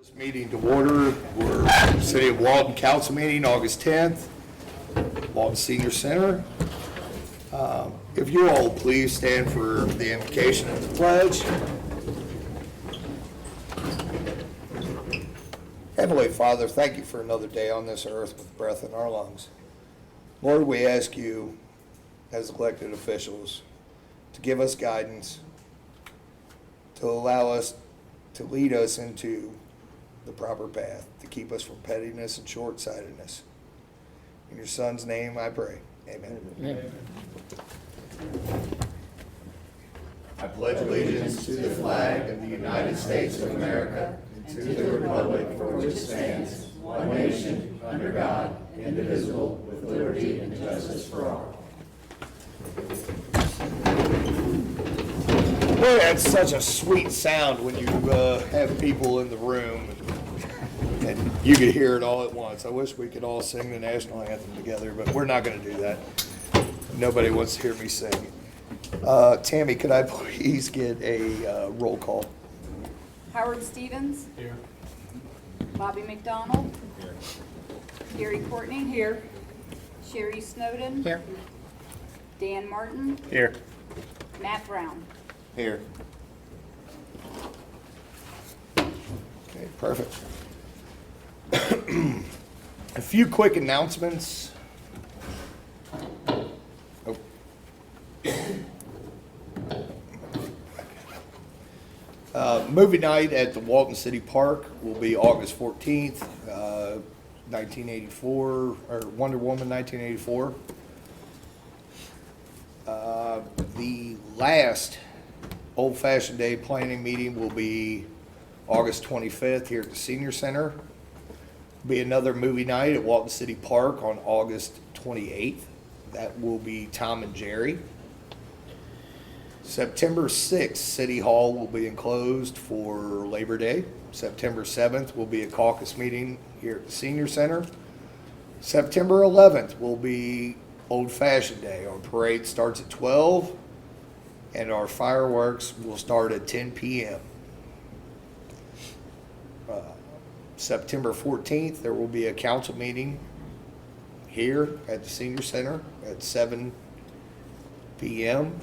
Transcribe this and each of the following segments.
This meeting to order. We're City of Walton Council meeting, August 10th, Walton Senior Center. If you all please stand for the invocation of the pledge. Heavenly Father, thank you for another day on this earth with breath in our lungs. Lord, we ask you as elected officials to give us guidance, to allow us, to lead us into the proper path, to keep us from pettiness and short-sightedness. In your Son's name I pray. Amen. Amen. I pledge allegiance to the flag of the United States of America and to the republic for which it stands, one nation, under God, indivisible, with liberty and justice for all. Boy, that's such a sweet sound when you have people in the room and you could hear it all at once. I wish we could all sing the national anthem together, but we're not going to do that. Nobody wants to hear me sing. Tammy, could I please get a roll call? Howard Stevens. Here. Bobby McDonald. Here. Gary Courtney. Here. Sherry Snowden. Here. Dan Martin. Here. Matt Brown. Here. Okay, perfect. A few quick announcements. Movie night at the Walton City Park will be August 14th, 1984, or Wonder Woman 1984. The last Old Fashioned Day planning meeting will be August 25th here at the Senior Center. Be another movie night at Walton City Park on August 28th. That will be Tom and Jerry. September 6th, City Hall will be enclosed for Labor Day. September 7th will be a caucus meeting here at the Senior Center. September 11th will be Old Fashioned Day. Our parade starts at 12 and our fireworks will start at 10 p.m. September 14th, there will be a council meeting here at the Senior Center at 7 p.m.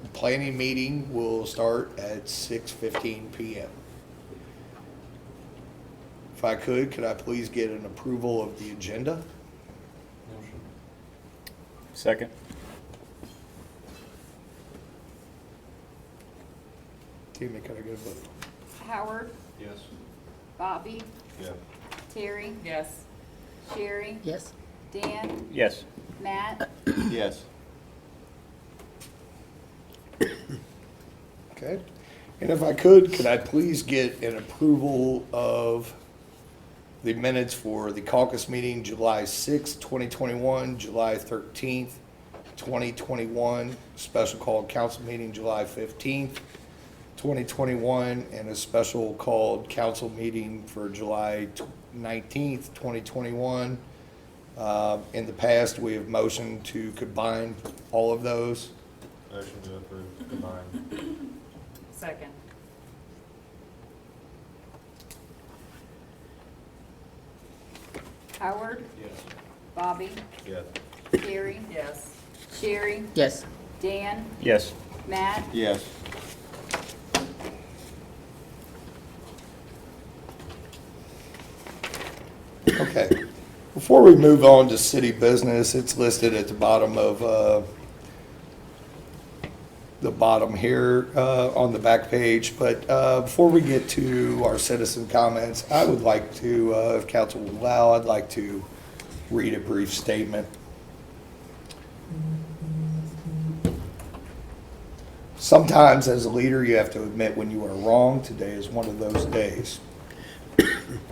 The planning meeting will start at 6:15 p.m. If I could I please get an approval of the agenda? Motion. Second. Tammy, could I get a vote? Howard. Yes. Bobby. Yeah. Terry. Yes. Sherry. Yes. Dan. Yes. Matt. Yes. Okay. And if I could I please get an approval of the minutes for the caucus meeting July 6th, 2021, July 13th, 2021, special called council meeting July 15th, 2021, and a special called council meeting for July 19th, 2021. In the past, we have motioned to combine all of those. Motion to approve combined. Second. Howard. Yes. Bobby. Yes. Terry. Yes. Sherry. Yes. Dan. Yes. Matt. Yes. Okay. Before we move on to city business, it's listed at the bottom of the bottom here on the back page. But before we get to our citizen comments, I would like to, if council will allow, I'd like to read a brief statement. Sometimes as a leader, you have to admit when you are wrong. Today is one of those days.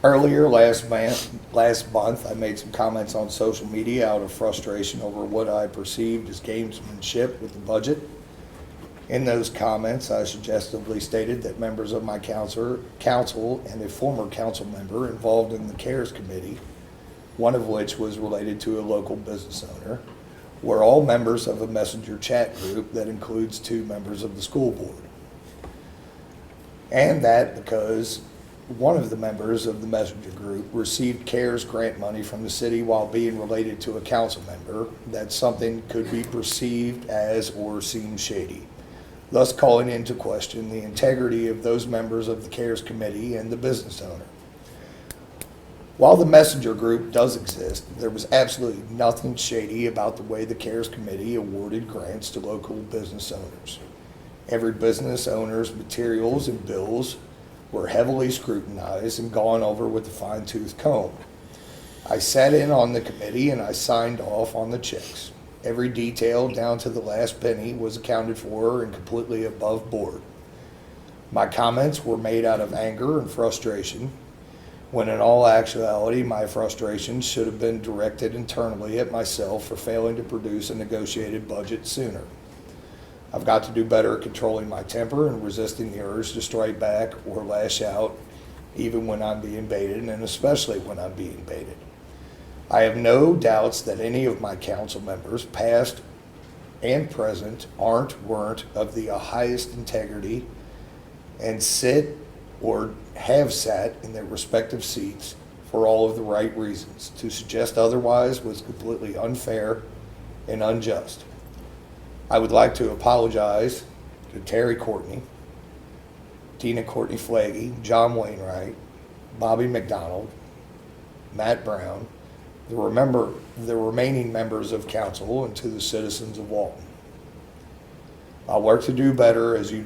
Earlier last month, I made some comments on social media out of frustration over what I perceived as gamesmanship with the budget. In those comments, I suggestively stated that members of my council and a former council member involved in the CARES committee, one of which was related to a local business owner, were all members of a messenger chat group that includes 2 members of the school board. And that because one of the members of the messenger group received CARES grant money from the city while being related to a council member, that something could be perceived as or seem shady, thus calling into question the integrity of those members of the CARES committee and the business owner. While the messenger group does exist, there was absolutely nothing shady about the way the CARES committee awarded grants to local business owners. Every business owner's materials and bills were heavily scrutinized and gone over with a fine-tooth comb. I sat in on the committee and I signed off on the checks. Every detail down to the last penny was accounted for and completely above board. My comments were made out of anger and frustration, when in all actuality my frustration should have been directed internally at myself for failing to produce a negotiated budget sooner. I've got to do better at controlling my temper and resisting the urge to strike back or lash out even when I'm being baited, and especially when I'm being baited. I have no doubts that any of my council members, past and present, weren't of the highest integrity and sit or have sat in their respective seats for all of the right reasons. To suggest otherwise was completely unfair and unjust. I would like to apologize to Terry Courtney, Tina Courtney Flaggy, John Wainwright, Bobby McDonald, Matt Brown, the remaining members of council, and to the citizens of Walton. I'll work to do better, as you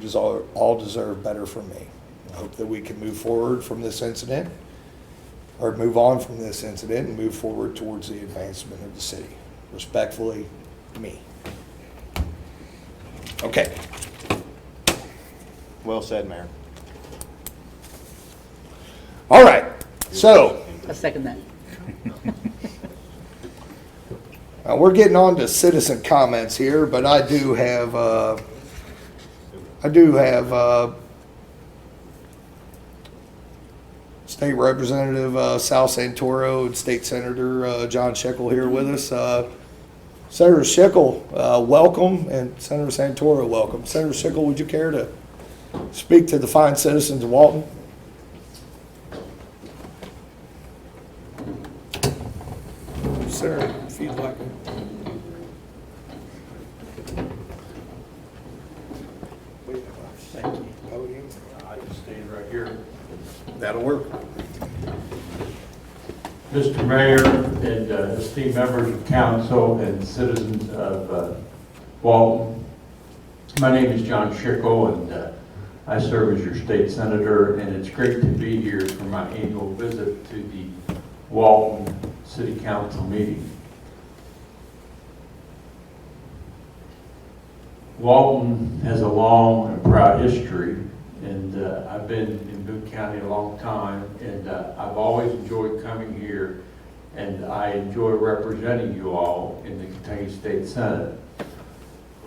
all deserve better from me. I hope that we can move forward from this incident, or move on from this incident and move forward towards the advancement of the city. Respectfully, me. Okay. Well said, Mayor. All right. So I second that. we're getting on to citizen comments here, but I do have State Representative Sal Santoro and State Senator John Schickel here with us. Senator Schickel, welcome, and Senator Santoro, welcome. Senator Schickel, would you care to speak to the fine citizens of Walton? Sir, if you'd like. Thank you. Podium. I can stand right here. That'll work. Mr. Mayor and esteemed members of council and citizens of Walton, my name is John Schickel, and I serve as your state senator, and it's great to be here for my annual visit to the Walton City Council meeting. Walton has a long and proud history, and I've been in Boone County a long time, and I've always enjoyed coming here, and I enjoy representing you all in the Kentucky State Senate.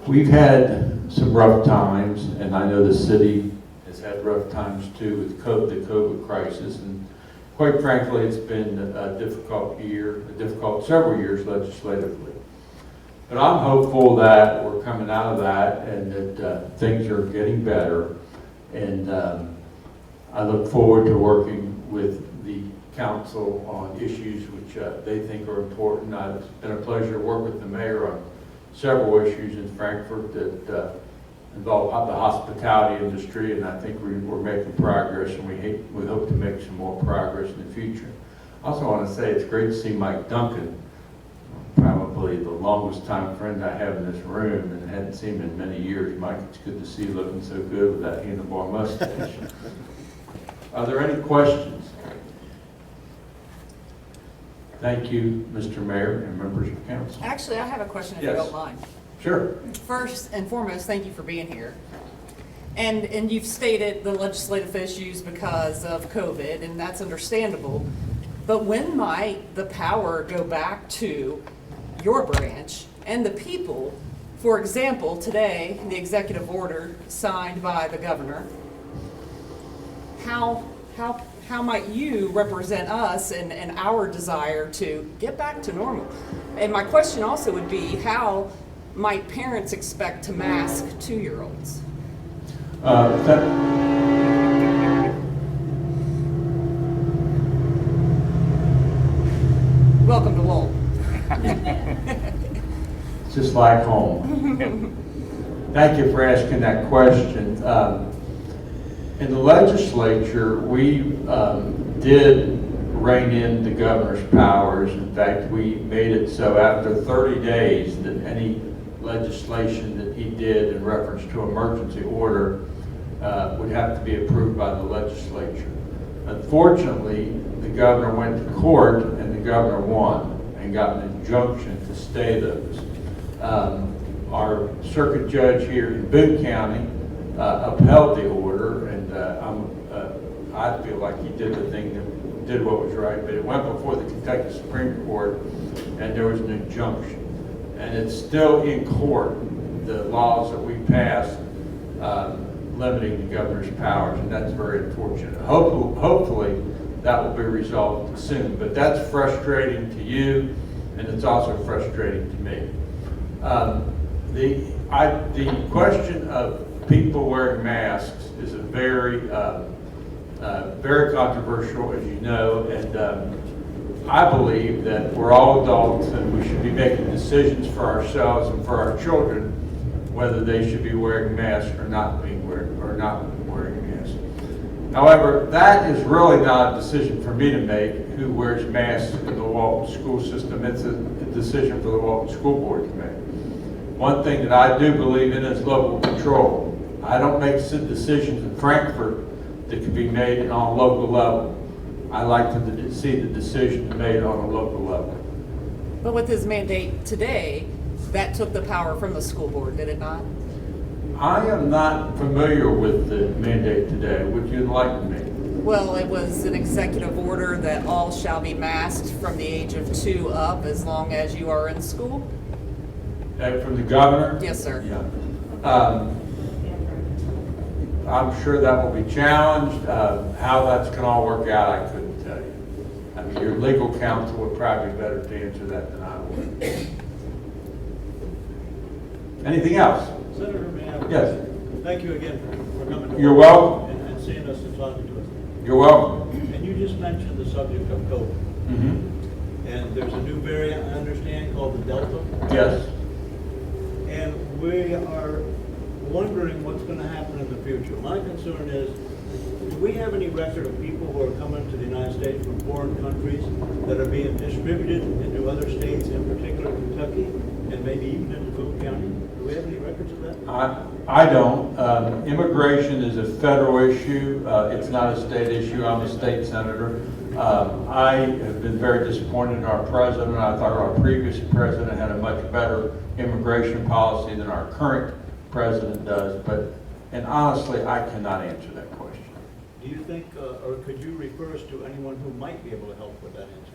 We've had some rough times, and I know the city has had rough times too with the COVID crisis, and quite frankly, it's been a difficult several years legislatively. But I'm hopeful that we're coming out of that and that things are getting better. And I look forward to working with the council on issues which they think are important. It's been a pleasure to work with the mayor on several issues in Frankfort that involve the hospitality industry, and I think we're making progress, and we hope to make some more progress in the future. I also want to say it's great to see Mike Duncan, probably the longest time friend I have in this room, and hadn't seen him in many years. Mike, it's good to see you looking so good with that handlebar mustache. Are there any questions? Thank you, Mr. Mayor and members of council. Actually, I have a question if you Yes. don't mind. Sure. First and foremost, thank you for being here. And you've stated the legislative issues because of COVID, and that's understandable. But when might the power go back to your branch and the people? For example, today, the executive order signed by the governor, how might you represent us and our desire to get back to normal? And my question also would be, how might parents expect to mask 2-year-olds? Welcome to Lowell. It's just like home. Thank you for asking that question. In the legislature, we did rein in the governor's powers. In fact, we made it so after 30 days that any legislation that he did in reference to emergency order would have to be approved by the legislature. Unfortunately, the governor went to court and the governor won and got an injunction to stay those. Our circuit judge here in Boone County upheld the order, and I feel like he did the thing that did what was right, but it went before the Kentucky Supreme Court and there was an injunction. And it's still in court, the laws that we passed limiting the governor's powers, and that's very unfortunate. Hopefully that will be resolved soon, but that's frustrating to you, and it's also frustrating to me. The question of people wearing masks is a very controversial, as you know, and I believe that we're all adults and we should be making decisions for ourselves and for our children whether they should be wearing masks or not wearing masks. However, that is really not a decision for me to make, who wears masks in the Walton school system. It's a decision for the Walton School Board to make. One thing that I do believe in is local control. I don't make decisions in Frankfurt that can be made on a local level. I like to see the decision made on a local level. But with his mandate today, that took the power from the school board, did it not? I am not familiar with the mandate today. Would you enlighten me? Well, it was an executive order that all shall be masked from the age of 2 up as long as you are in school. From the governor? Yes, sir. Yeah. I'm sure that will be challenged. How that's going to all work out, I couldn't tell you. I mean, your legal counsel would probably be better to answer that than I would. Anything else? Senator, may I? Yes. Thank you again for coming to You're work welcome. and seeing us and talking to us. You're welcome. And you just mentioned the subject of COVID. Mm-hmm. And there's a new variant, I understand, called the Delta. Yes. And we are wondering what's going to happen in the future. My concern is, do we have any record of people who are coming to the United States from foreign countries that are being distributed into other states, in particular Kentucky, and maybe even into Boone County? Do we have any records of that? I don't. Immigration is a federal issue. It's not a state issue. I'm a state senator. I have been very disappointed in our president. I thought our previous president had a much better immigration policy than our current president does. And honestly, I cannot answer that question. Do you think, or could you refer us to anyone who might be able to help with that answer?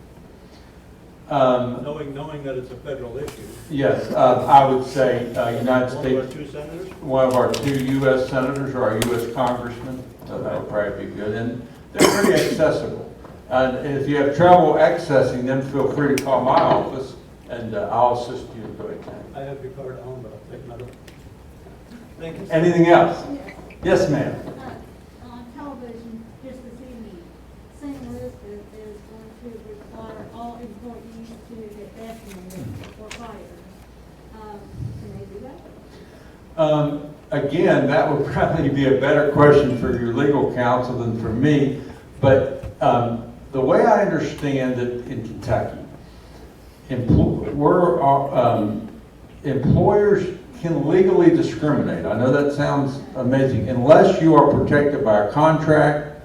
Knowing that it's a federal issue. Yes, I would say United One of our States, two senators? one of our 2 U.S. senators or our U.S. congressmen, so that would probably be good. And they're pretty accessible. And if you have trouble accessing them, feel free to call my office and I'll assist you in doing that. I have your card at home, but I'll take another. Thank you. Anything else? Yes, ma'am. On television just this evening, St. Elizabeth is going to require all employees to get vaccinated or fired. Can they do that? Again, that would probably be a better question for your legal counsel than for me. But the way I understand it in Kentucky, employers can legally discriminate. I know that sounds amazing, unless you are protected by a contract.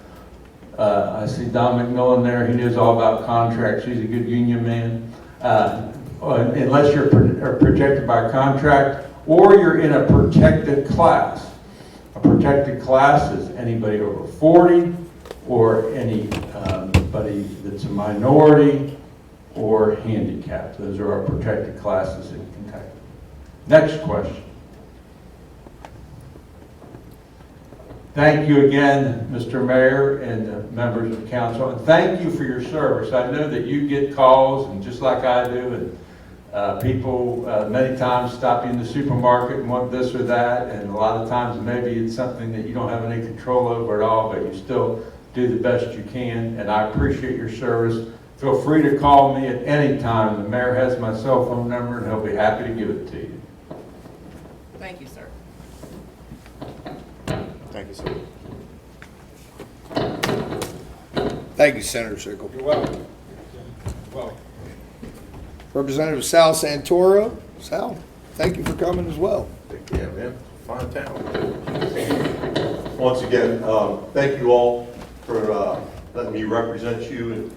I see Don McMillan there. He knows all about contracts. He's a good union man. Unless you're protected by a contract, or you're in a protected class. A protected class is anybody over 40, or anybody that's a minority, or handicapped. Those are our protected classes in Kentucky. Next question. Thank you again, Mr. Mayor and members of council, and thank you for your service. I know that you get calls, and just like I do, and people many times stop you in the supermarket and want this or that, and a lot of times maybe it's something that you don't have any control over at all, but you still do the best you can, and I appreciate your service. feel free to call me at any time. The mayor has my cell phone number, and he'll be happy to give it to you. Thank you, sir. Thank you, sir. Thank you, Senator Sickle. You're welcome. Well, Representative Sal Santoro. Sal, thank you for coming as well. Yeah, man, fine town. Once again, thank you all for letting me represent you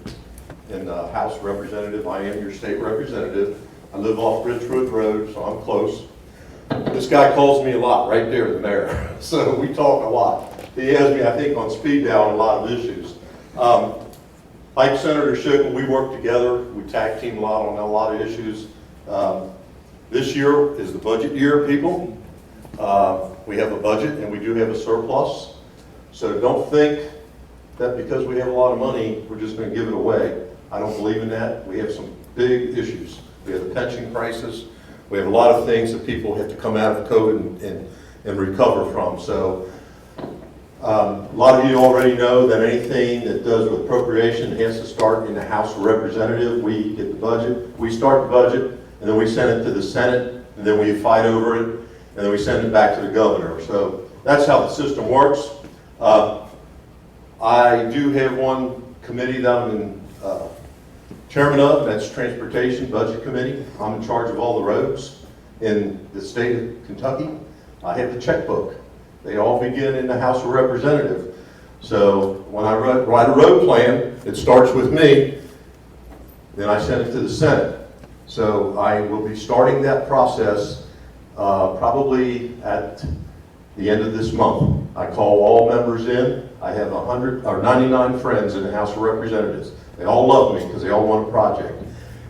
in the House of Representative. I am your state representative. I live off Ridgewood Road, so I'm close. This guy calls me a lot, right there, the mayor. So we talk a lot. He has me, I think, on speed dial on a lot of issues. Like Senator Schickle, we work together. We tag team a lot on a lot of issues. This year is the budget year, people. We have a budget and we do have a surplus. So don't think that because we have a lot of money, we're just going to give it away. I don't believe in that. We have some big issues. We have the pension crisis. We have a lot of things that people have to come out of COVID and recover from. So a lot of you already know that anything that does with appropriation has to start in the House of Representatives. We get the budget, we start the budget, and then we send it to the Senate, and then we fight over it, and then we send it back to the governor. So that's how the system works. I do have one committee that I'm chairman of, that's Transportation Budget Committee. I'm in charge of all the roads in the state of Kentucky. I have the checkbook. They all begin in the House of Representatives. So when I write a road plan, it starts with me, then I send it to the Senate. So I will be starting that process probably at the end of this month. I call all members in. I have 99 friends in the House of Representatives. They all love me because they all want a project.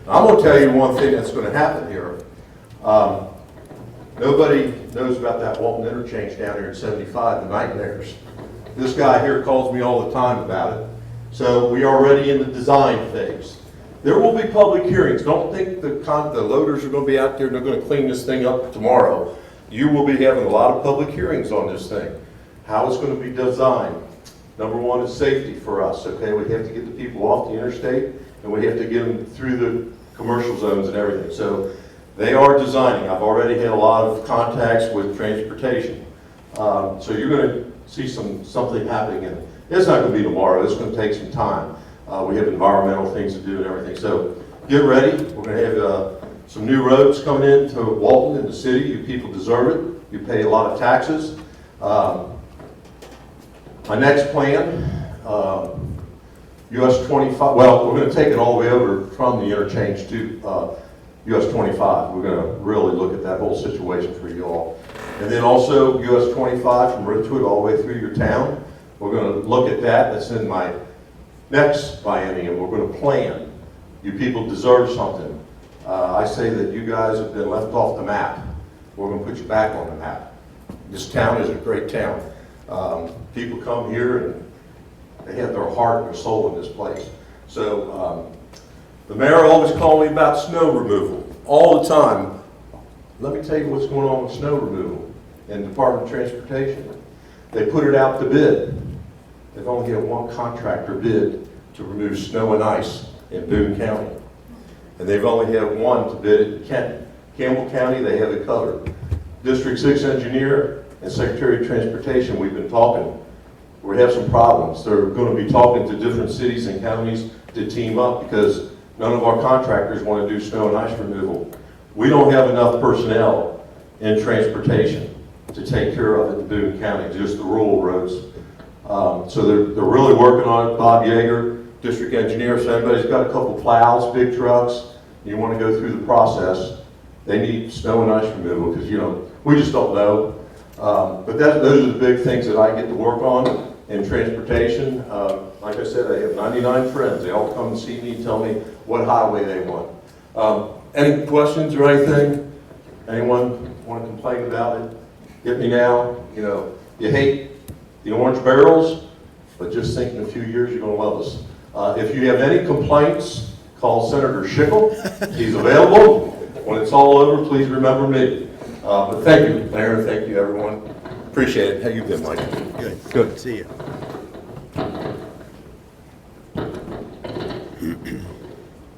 I'm going to tell you one thing that's going to happen here. Nobody knows about that Walton interchange down here in 75, the nightmares. This guy here calls me all the time about it. So we are already in the design phase. There will be public hearings. Don't think the loaders are going to be out there and they're going to clean this thing up tomorrow. You will be having a lot of public hearings on this thing. How it's going to be designed. Number one is safety for us, okay? We have to get the people off the interstate and we have to get them through the commercial zones and everything. So they are designing. I've already had a lot of contacts with transportation. So you're going to see something happening in it. It's not going to be tomorrow. It's going to take some time. We have environmental things to do and everything. So get ready. We're going to have some new roads coming into Walton in the city. You people deserve it. You pay a lot of taxes. My next plan, US 25, well, we're going to take it all the way over from the interchange to US 25. We're going to really look at that whole situation for you all. And then also US 25 from Ridgewood all the way through your town. We're going to look at that. That's in my next biennium. We're going to plan. You people deserve something. I say that you guys have been left off the map. We're going to put you back on the map. This town is a great town. People come here and they have their heart and their soul in this place. So the mayor always called me about snow removal all the time. Let me tell you what's going on with snow removal in the Department of Transportation. They put it out to bid. They've only had one contractor bid to remove snow and ice in Boone County. And they've only had one to bid it in Kenton. Campbell County, they have it covered. District 6 engineer and Secretary of Transportation, we've been talking. We have some problems. They're going to be talking to different cities and counties to team up because none of our contractors want to do snow and ice removal. We don't have enough personnel in transportation to take care of it in Boone County, just the rural roads. So they're really working on it. Bob Yeager, district engineer, so everybody's got a couple plows, big trucks, you want to go through the process, they need snow and ice removal because, you know, we just don't know. But those are the big things that I get to work on in transportation. Like I said, I have 99 friends. They all come and see me and tell me what highway they want. Any questions or anything? Anyone want to complain about it? Get me now. You know, you hate the orange barrels, but just think in a few years you're going to love us. If you have any complaints, call Senator Schickle. He's available. When it's all over, please remember me. But thank you, Mayor. Thank you, everyone. Appreciate it. How you been, Mike? Good. Good. See you.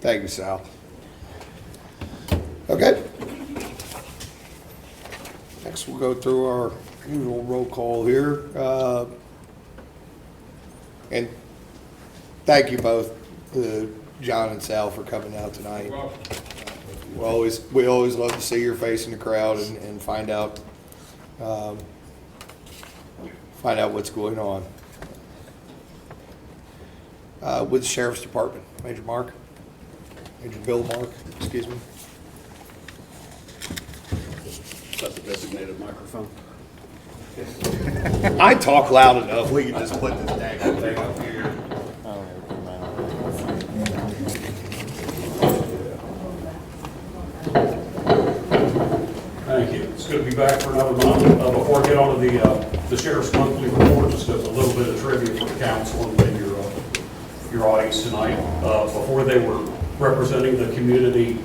Thank you, Sal. Okay. Next, we'll go through our usual roll call here. And thank you both, John and Sal, for coming out tonight. Well, We always love to see your face in the crowd and find out what's going on. With the Sheriff's Department, Major Bill Mark, excuse me. Is that the designated microphone? I talk loud enough, we can just put this dang thing up here. Thank you. It's good to be back for another month. Before I get on to the sheriff's monthly report, just a little bit of trivia for the council and your audience tonight. Before they were representing the community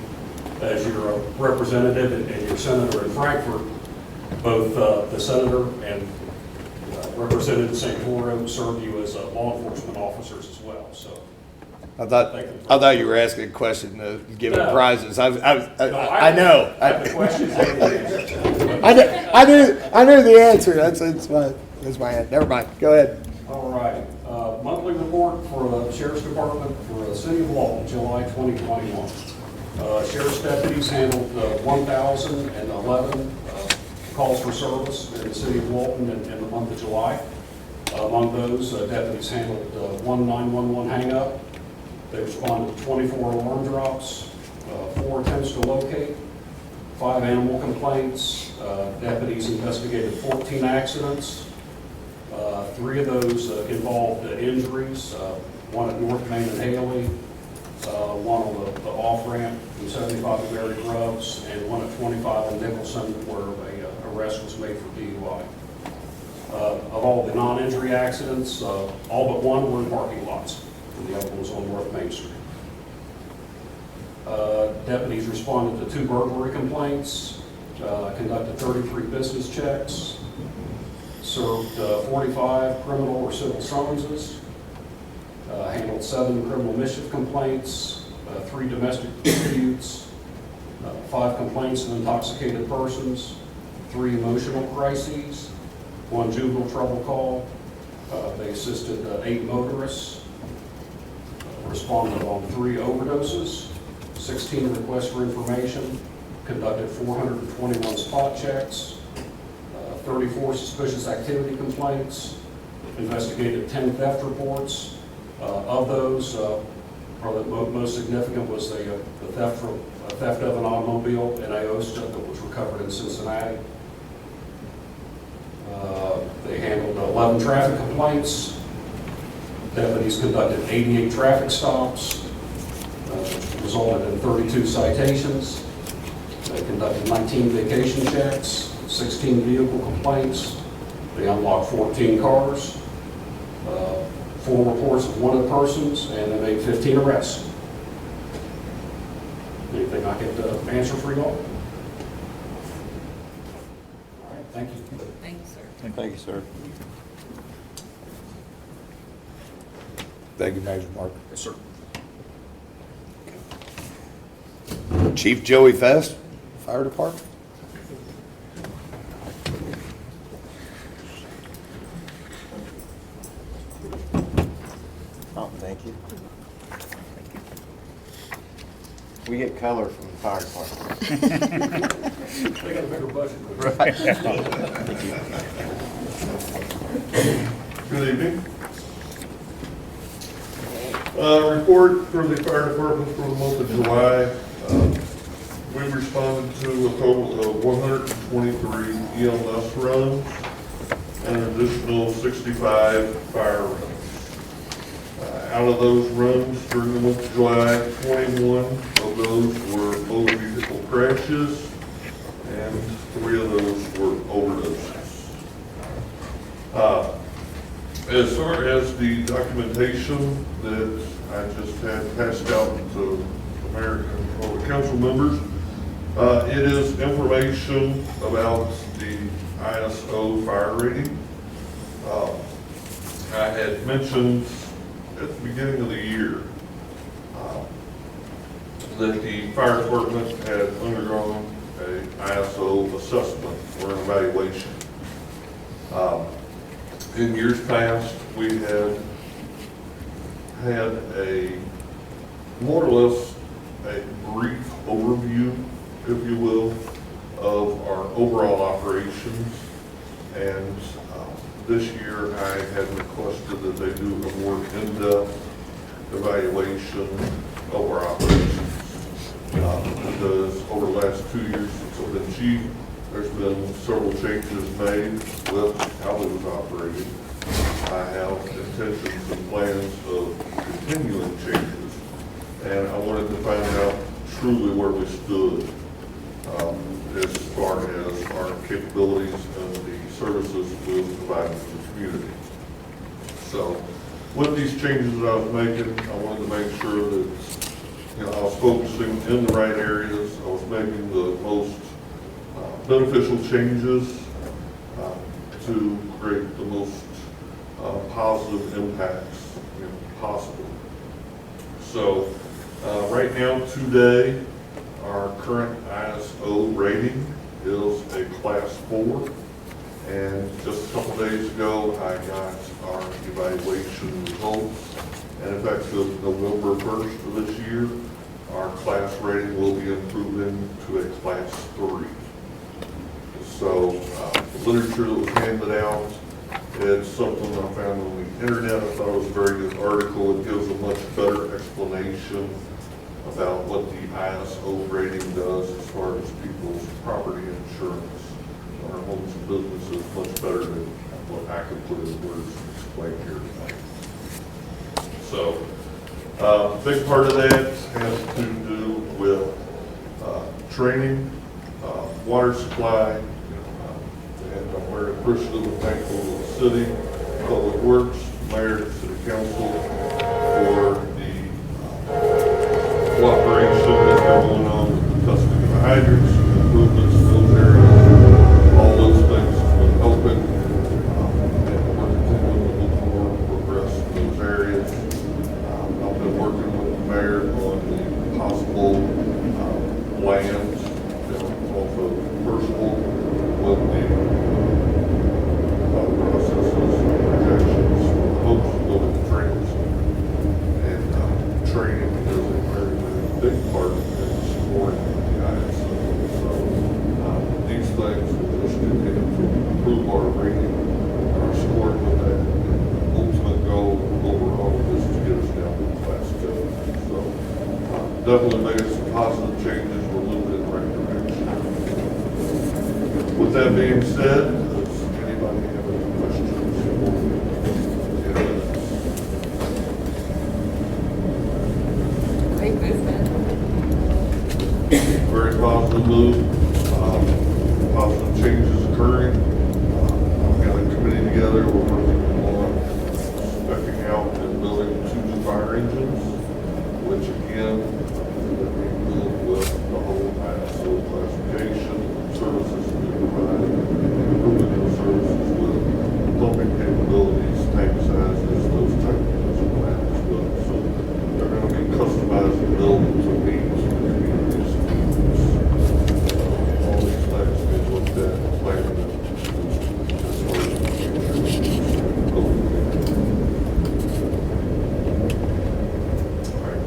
as your representative and your senator in Frankfurt, both the senator and Representative Santoro served you as law enforcement officers as well. So I thought you were asking a question to give No. prizes. I know. I have the questions and the answers. I knew the answer. That's my answer. Never mind. Go ahead. All right, monthly report for the Sheriff's Department for the City of Walton, July 2021. Sheriff's deputies handled 1,011 calls for service in the City of Walton in the month of July. Among those, deputies handled 1 911 hang-up. They responded to 24 alarm drops, 4 attempts to locate, 5 animal complaints. Deputies investigated 14 accidents. 3 of those involved injuries, 1 at North Main and Haley, 1 on the off-ramp from 75 to Mary Grubbs, and 1 at 25 in Nicholson where a arrest was made for DUI. Of all the non-injury accidents, all but 1 were in parking lots, and the other one was on North Main Street. Deputies responded to 2 burglary complaints, conducted 33 business checks, served 45 criminal or civil summonses, handled 7 criminal mischief complaints, 3 domestic disputes, 5 complaints of intoxicated persons, 3 emotional crises, 1 juvenile trouble call. They assisted 8 motorists, responded on 3 overdoses, 16 requests for information, conducted 421 spot checks, 34 suspicious activity complaints, investigated 10 theft reports. Of those, probably the most significant was the theft of an automobile in Aosta that was recovered in Cincinnati. They handled 11 traffic complaints. Deputies conducted 88 traffic stops, resulted in 32 citations. They conducted 19 vacation checks, 16 vehicle complaints. They unlocked 14 cars, 4 reports of wanted persons, and they made 15 arrests. Anything I could answer for you all? All right, thank you. Thank you, sir. Thank you, sir. Thank you, Major Mark. Yes, sir. Chief Joey Fest, Fire Department. Oh, thank you. We get color from the fire department. They got a bigger budget. Good evening. Report for the fire department for the month of July. We responded to a total of 123 ELS runs and an additional 65 fire runs. Out of those runs during the month of July, 21 of those were motor vehicle crashes and 3 of those were overdoses. As far as the documentation that I just had passed out to the mayor and all the council members, it is information about the ISO fire rating. I had mentioned at the beginning of the year that the fire department had undergone a ISO assessment or an evaluation. In years past, we had a more or less a brief overview, if you will, of our overall operations. And this year I had requested that they do a more in-depth evaluation of our operations. Because over the last 2 years since I've been chief, there's been several changes made with how it was operating. I have intentions and plans of continuing changes, and I wanted to find out truly where we stood as far as our capabilities and the services we were providing to the community. So with these changes that I was making, I wanted to make sure that I was focusing in the right areas. I was making the most beneficial changes to create the most positive impacts possible. So right now, today, our current ISO rating is a class 4. And just a couple days ago, I got our evaluation results. And effective November 1st of this year, our class rating will be improving to a class 3. So the literature that was handed out, it's something I found on the internet. I thought it was a very good article. It gives a much better explanation about what the ISO rating does as far as people's property insurance on our homes and businesses, much better than what I could put in words and explain here tonight. So a big part of that has to do with training, water supply, and I'm very appreciative and thankful to the city, Public Works, Mayor, City Council for the cooperation that's going on with the testing of the hydrants, improvements in those areas, all those things have been helping, and we're continuing to move forward, progress in those areas. I've been working with the mayor on the possible land, also personal with the processes, projections, hopes of building the trains. And training is a very, very big part of supporting the ISO. So these things will just continue to improve our rating, our score with that. And the ultimate goal overall is to get us down to class 2. So definitely making some positive changes. We're moving in the right direction. With that being said, does anybody have any questions? Great movement. Very positive move, positive changes occurring. I've got a committee together, we're working on specing out and building 2 new fire engines, which again, we build with the whole ISO classification, services we provide, and improving those services with pumping capabilities, tank sizes, those type of things we plan as well. So they're going to be customized and built to meet the community's needs. All these things we looked at and planned as far as the future. All right.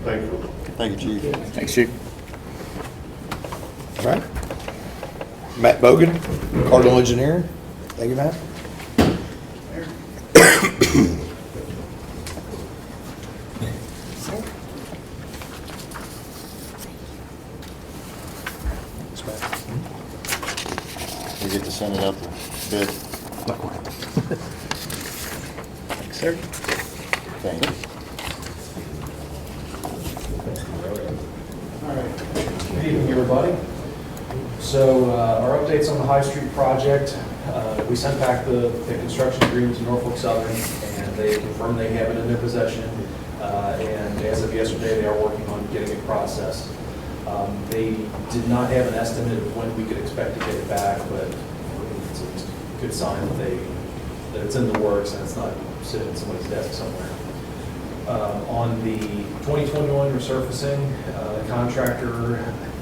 Thank you. Thank you, Chief. Thanks, Chief. All right. Matt Bogan, Cardinal Engineering. Thank you, Matt. We get to send it out to bid. Thanks, sir. Thank you. All right. Good evening, everybody. So our updates on the High Street project, we sent back the construction agreement to Norfolk Southern, and they confirmed they have it in their possession. And as of yesterday, they are working on getting it processed. They did not have an estimate of when we could expect to get it back, but it's a good sign that it's in the works and it's not sitting at somebody's desk somewhere. On the 2021 resurfacing, the contractor, I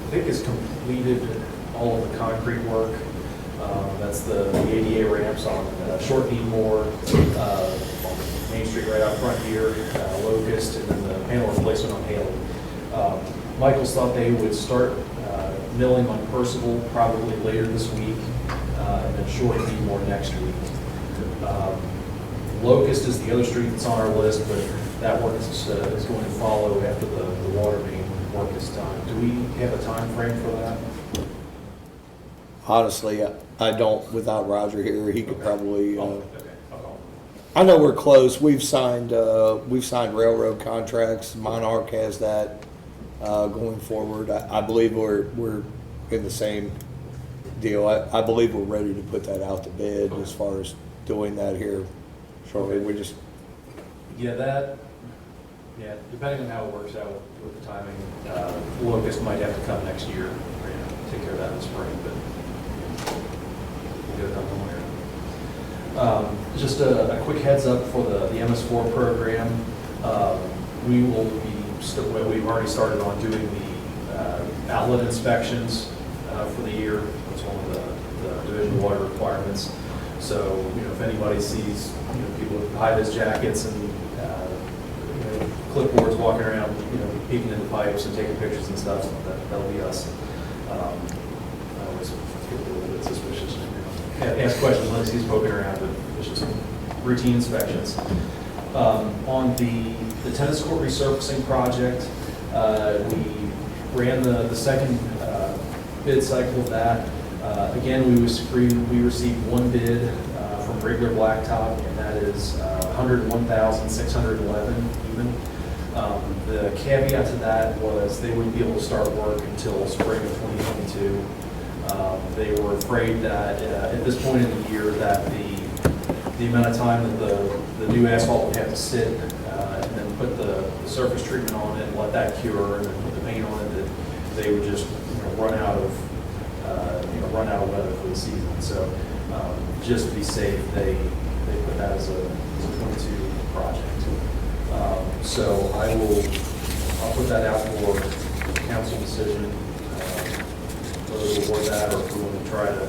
think, has completed all of the concrete work. That's the ADA ramps on Short Needmore, on Main Street right out front here, Locust, and then the panel replacement on Haley. Michaels thought they would start milling on Percival probably later this week, and then Short Needmore next week. Locust is the other street that's on our list, but that work is going to follow after the water main work is done. Do we have a time frame for that? Honestly, I don't, without Roger here, he could probably, Okay, I'll call. I know we're close. We've signed railroad contracts. Monarch has that, going forward. I believe we're in the same deal. I believe we're ready to put that out to bid as far as doing that here shortly. We just, Yeah, depending on how it works out with the timing, Locust might have to come next year. We're gonna take care of that in the spring, but we'll get it done one way. Just a quick heads up for the MS4 program. We will be, we've already started on doing the outlet inspections for the year. That's one of the division of water requirements. So, if anybody sees, people with high-vis jackets and clipboards walking around, peeking into pipes and taking pictures and stuff, that'll be us. I always feel a little bit suspicious. Ask questions when I see poking around, but it's just routine inspections. On the tennis court resurfacing project, we ran the second bid cycle of that. Again, we received one bid from Regular Blacktop, and that is $101,611 even. The caveat to that was they wouldn't be able to start work until spring of 2022. They were afraid that at this point in the year that the amount of time that the new asphalt would have to sit and then put the surface treatment on it and let that cure and then put the paint on it, that they would just run out of weather for the season. So just to be safe, they put that as a 22 project. So I'll put that out for council decision, whether to award that or if we want to try to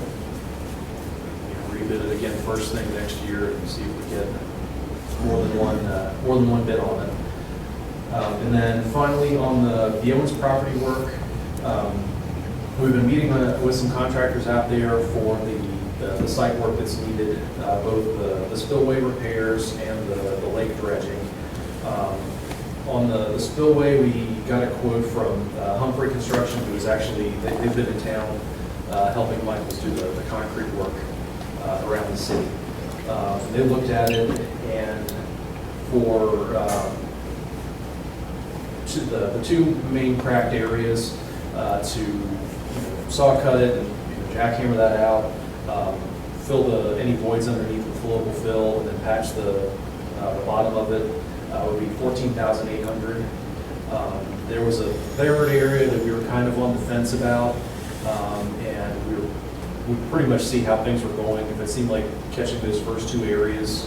rebid it again first thing next year and see if we get more than one bid on it. And then finally on the Owens property work, we've been meeting with some contractors out there for the site work that's needed, both the spillway repairs and the lake dredging. On the spillway, we got a quote from Humphrey Construction, who is actually, they've been in town helping Michaels do the concrete work around the city. They looked at it, and for the two main cracked areas, to saw cut it and jackhammer that out, fill any voids underneath with flowable fill, and then patch the bottom of it, would be $14,800. There was a third area that we were kind of on the fence about, and we pretty much see how things were going. If it seemed like catching those first two areas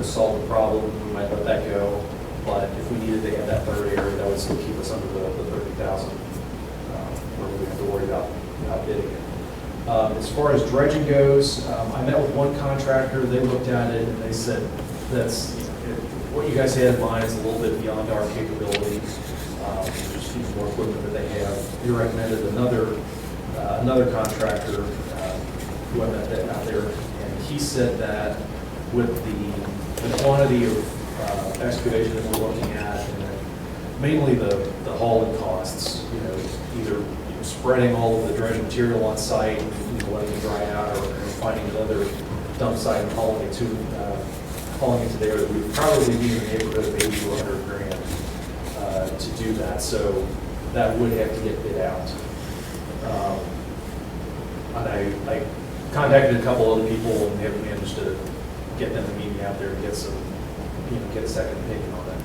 solved the problem, we might let that go. But if we needed to add that third area, that would still keep us under the 30,000, where we have to worry about bidding it. As far as dredging goes, I met with one contractor. They looked at it and they said that's what you guys had in mind is a little bit beyond our capability. Just more equipment that they have. We recommended another contractor who I met out there, and he said that with the quantity of excavation that we're looking at, and mainly the hauling costs, either spreading all of the dredge material on site, letting it dry out, or finding another dump site and hauling it to there, that we'd probably be in the neighborhood of 80 to 100 grand to do that. So that would have to get bid out. And I contacted a couple other people and haven't managed to get them to meet me out there and get a second opinion on it.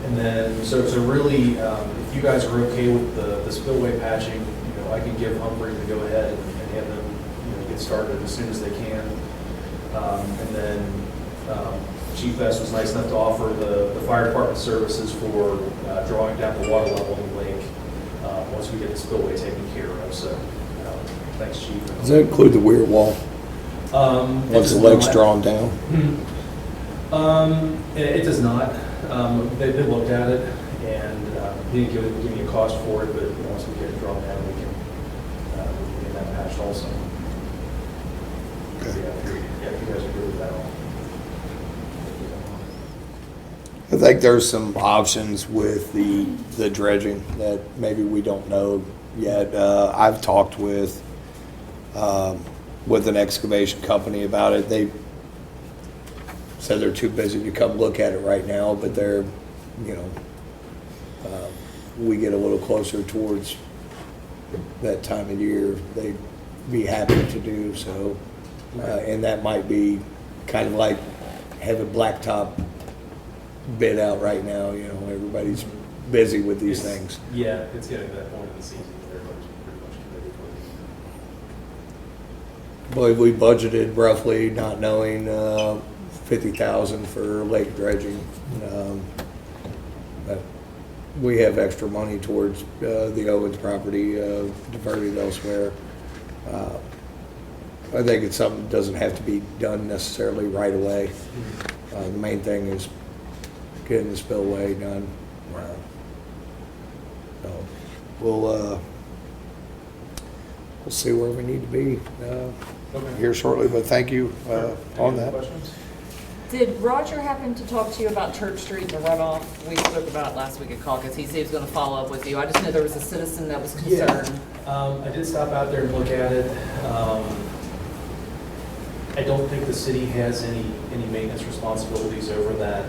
And then, so really, if you guys are okay with the spillway patching, I can give Humphrey to go ahead and have them, get started as soon as they can. And then Chief Best was nice enough to offer the fire department services for drawing down the water level in the lake once we get the spillway taken care of. So, thanks, Chief. Does that include the weir wall, It once does the lake's not. drawn down? It does not. They looked at it and he didn't give me a cost for it, but once we get it drawn down, we can get that patched also. Okay. Yeah, if you guys are good with that all. I think there's some options with the dredging that maybe we don't know yet. I've talked with an excavation company about it. They said they're too busy to come look at it right now, but they're, we get a little closer towards that time of year, they'd be happy to do so. And that might be kind of like having blacktop bid out right now, everybody's busy with these things. Yeah, it's getting to that point in the season where everybody's pretty much committed for it. I believe we budgeted roughly, not knowing, $50,000 for lake dredging. But we have extra money towards the Owens property diverted elsewhere. I think it's something that doesn't have to be done necessarily right away. The main thing is getting the spillway done. So we'll see where we need to be here shortly, but thank you on Any that. other questions? Did Roger happen to talk to you about Church Street and the runoff? We spoke about it last week at caucus. He said he was going to follow up with you. I just know there was a citizen that was concerned. I did stop out there and look at it. I don't think the city has any maintenance responsibilities over that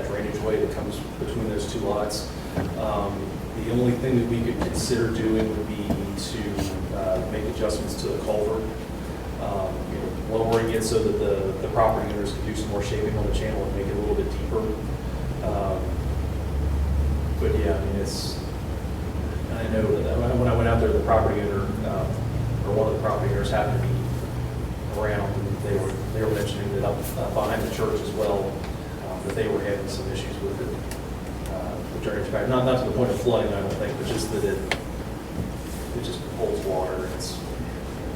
drainage way that comes between those two lots. The only thing that we could consider doing would be to make adjustments to the culvert. Lowering it so that the property owners can do some more shaping on the channel and make it a little bit deeper. But yeah, I mean, I know that when I went out there, the property owner, or one of the property owners happened to be around, and they were mentioning that up behind the church as well, that they were having some issues with it. The drainage pattern, not to the point of flooding, I don't think, but just that it just holds water and it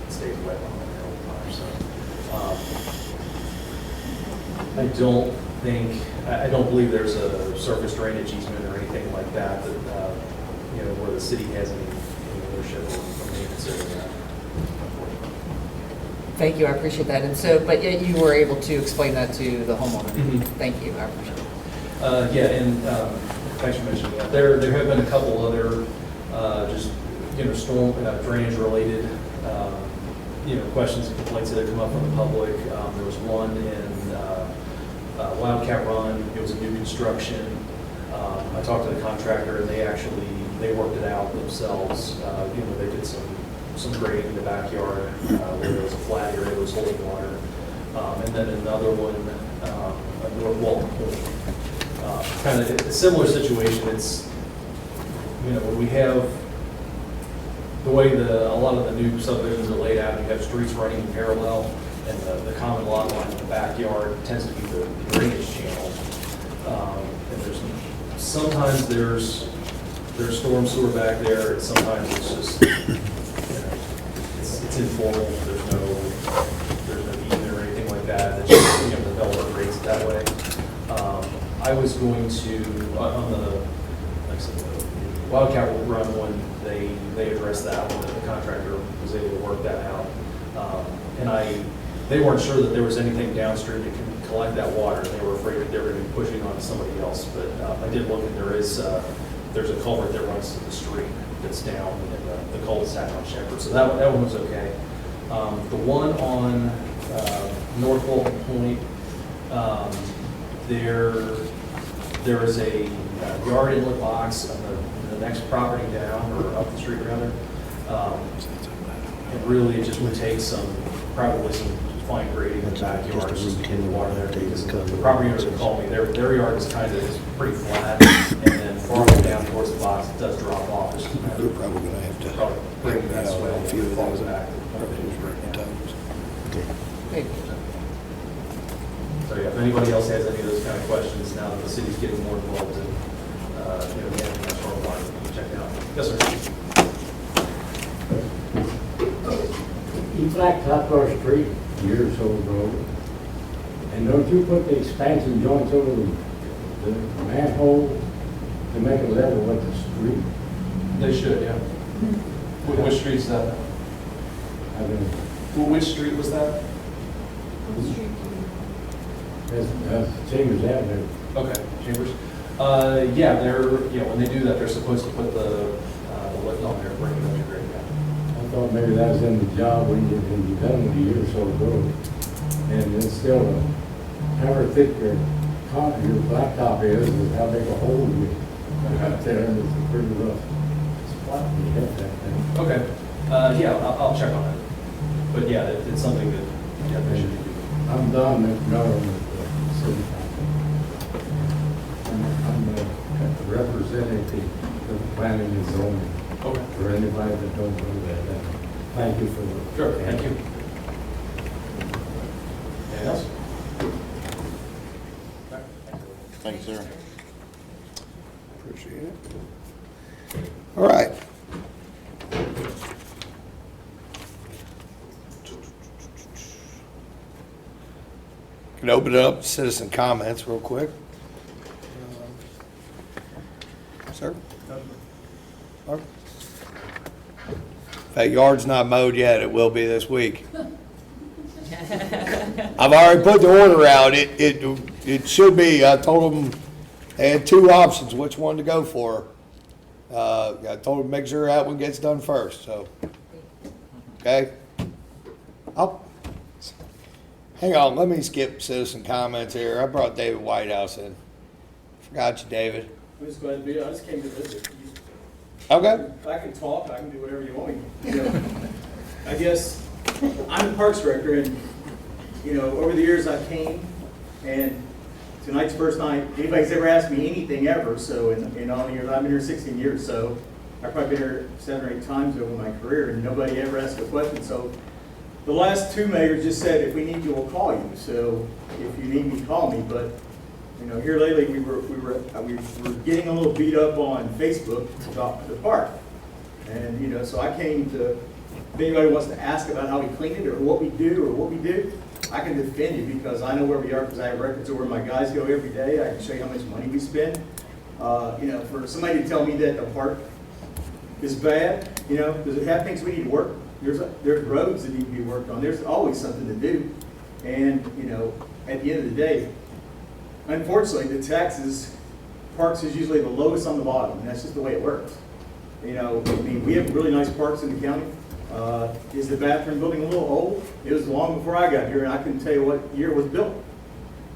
stays wet on it all the time. So I don't believe there's a surface drainage easement or anything like that where the city has any ownership or maintenance over that. Thank you, I appreciate that. And so, but yet you were able to explain that to the homeowner. Mhm. Thank you, I appreciate it. Thanks for mentioning that. There have been a couple other just storm drainage related questions and complaints that have come up from the public. There was one in Wildcat Run. It was a new construction. I talked to the contractor and they worked it out themselves. They did some grading in the backyard where there was a flat area that was holding water. And then another one, North Walton Point. Kind of a similar situation. It's, when we have the way a lot of the new subdivisions are laid out, you have streets running in parallel, and the common lot line in the backyard tends to be the drainage channel. And sometimes there's storm sewer back there, and sometimes it's just it's informal. There's no easement or anything like that. It's just the developer creates it that way. I was going to on the like I said, the Wildcat Run one. They addressed that one. The contractor was able to work that out, and they weren't sure that there was anything downstream that can collect that water. They were afraid that they were going to be pushing on somebody else. But I did look, and there's a culvert that runs to the street that's down in the cul-de-sac on Shepherd. So that one was okay. The one on North Walton Point, there is a yard inlet box on the next property down, or up the street rather. And really, it just would take probably some fine grading in the backyard just to get the water there, because the property owners that called me, their yard is pretty flat, and then farther down towards the box, it does drop off. It's just a matter We're of probably gonna have to probably bringing that swale a few of falls those back. times. Thank So yeah, if anybody else has any of those kind of questions now that the city's getting more involved in, the national line, check it out. Yes, sir. You blacktop our street years ago, and don't you put the expansion joints over the manhole to make it level with the street? They should, yeah. Which street's that? I mean, Which street was that? that's Chambers Avenue. Okay, Chambers. Yeah, when they do that, they're supposed to put the lift on there, bring it up to grade. I thought maybe that was in the job when you done it a year or so ago. And it's still, however thick your blacktop is how big a hole you got there, and it's a pretty rough spot when you hit that thing. Okay, yeah, I'll check on it. But yeah, it's something that, yeah, they should do. I'm Don McMillan with the city council. I'm the representative of planning and zoning. Okay. For anybody that don't know that, thank you for the. Sure, thank you. Anything else? Thanks, sir. Appreciate it. All right. Can open it up to citizen comments real quick. Sir? Mark? If that yard's not mowed yet, it will be this week. I've already put the order out. It should be. I told them they had two options, which one to go for. I told them to make sure that one gets done first, so. Okay? Hang on, let me skip citizen comments here. I brought David Whitehouse in. Forgot you, David. I'm just glad to be here. I just came to visit. Okay. I can talk, I can do whatever you want me to do. I guess, I'm the Parks Director, and, over the years I came, and tonight's the first night anybody's ever asked me anything ever, so in all the years, I've been here 16 years, so I've probably been here 7 or 8 times over my career, and nobody ever asked a question, so the last 2 mayors just said, if we need you, we'll call you, so if you need me, call me, but here lately, we were getting a little beat up on Facebook about the park. And, so I came to, if anybody wants to ask about how we clean it or what we do, I can defend you because I know where we are because I have records of where my guys go every day. I can show you how much money we spend. For somebody to tell me that the park is bad, does it have things we need to work? There's roads that need to be worked on. There's always something to do. And, at the end of the day, unfortunately, the taxes, parks is usually the lowest on the bottom, and that's just the way it works. We have really nice parks in the county. Is the bathroom building a little old? It was long before I got here, and I couldn't tell you what year it was built.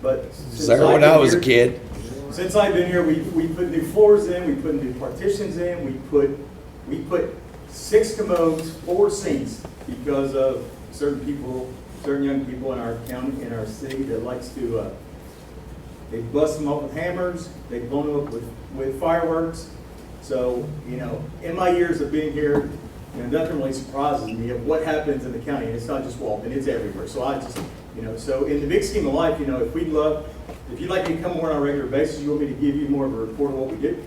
But Was there when I was a kid? Since I've been here, we put new floors in, we put new partitions in, we put 6 commodes, 4 sinks, because of certain young people in our county, in our city that likes to, they bust them up with hammers, they've blown them up with fireworks. So, in my years of being here, nothing really surprises me of what happens in the county. And it's not just Walton, it's everywhere. So I just, so in the big scheme of life, if you'd like me to come more on a regular basis, you want me to give you more of a report of what we do,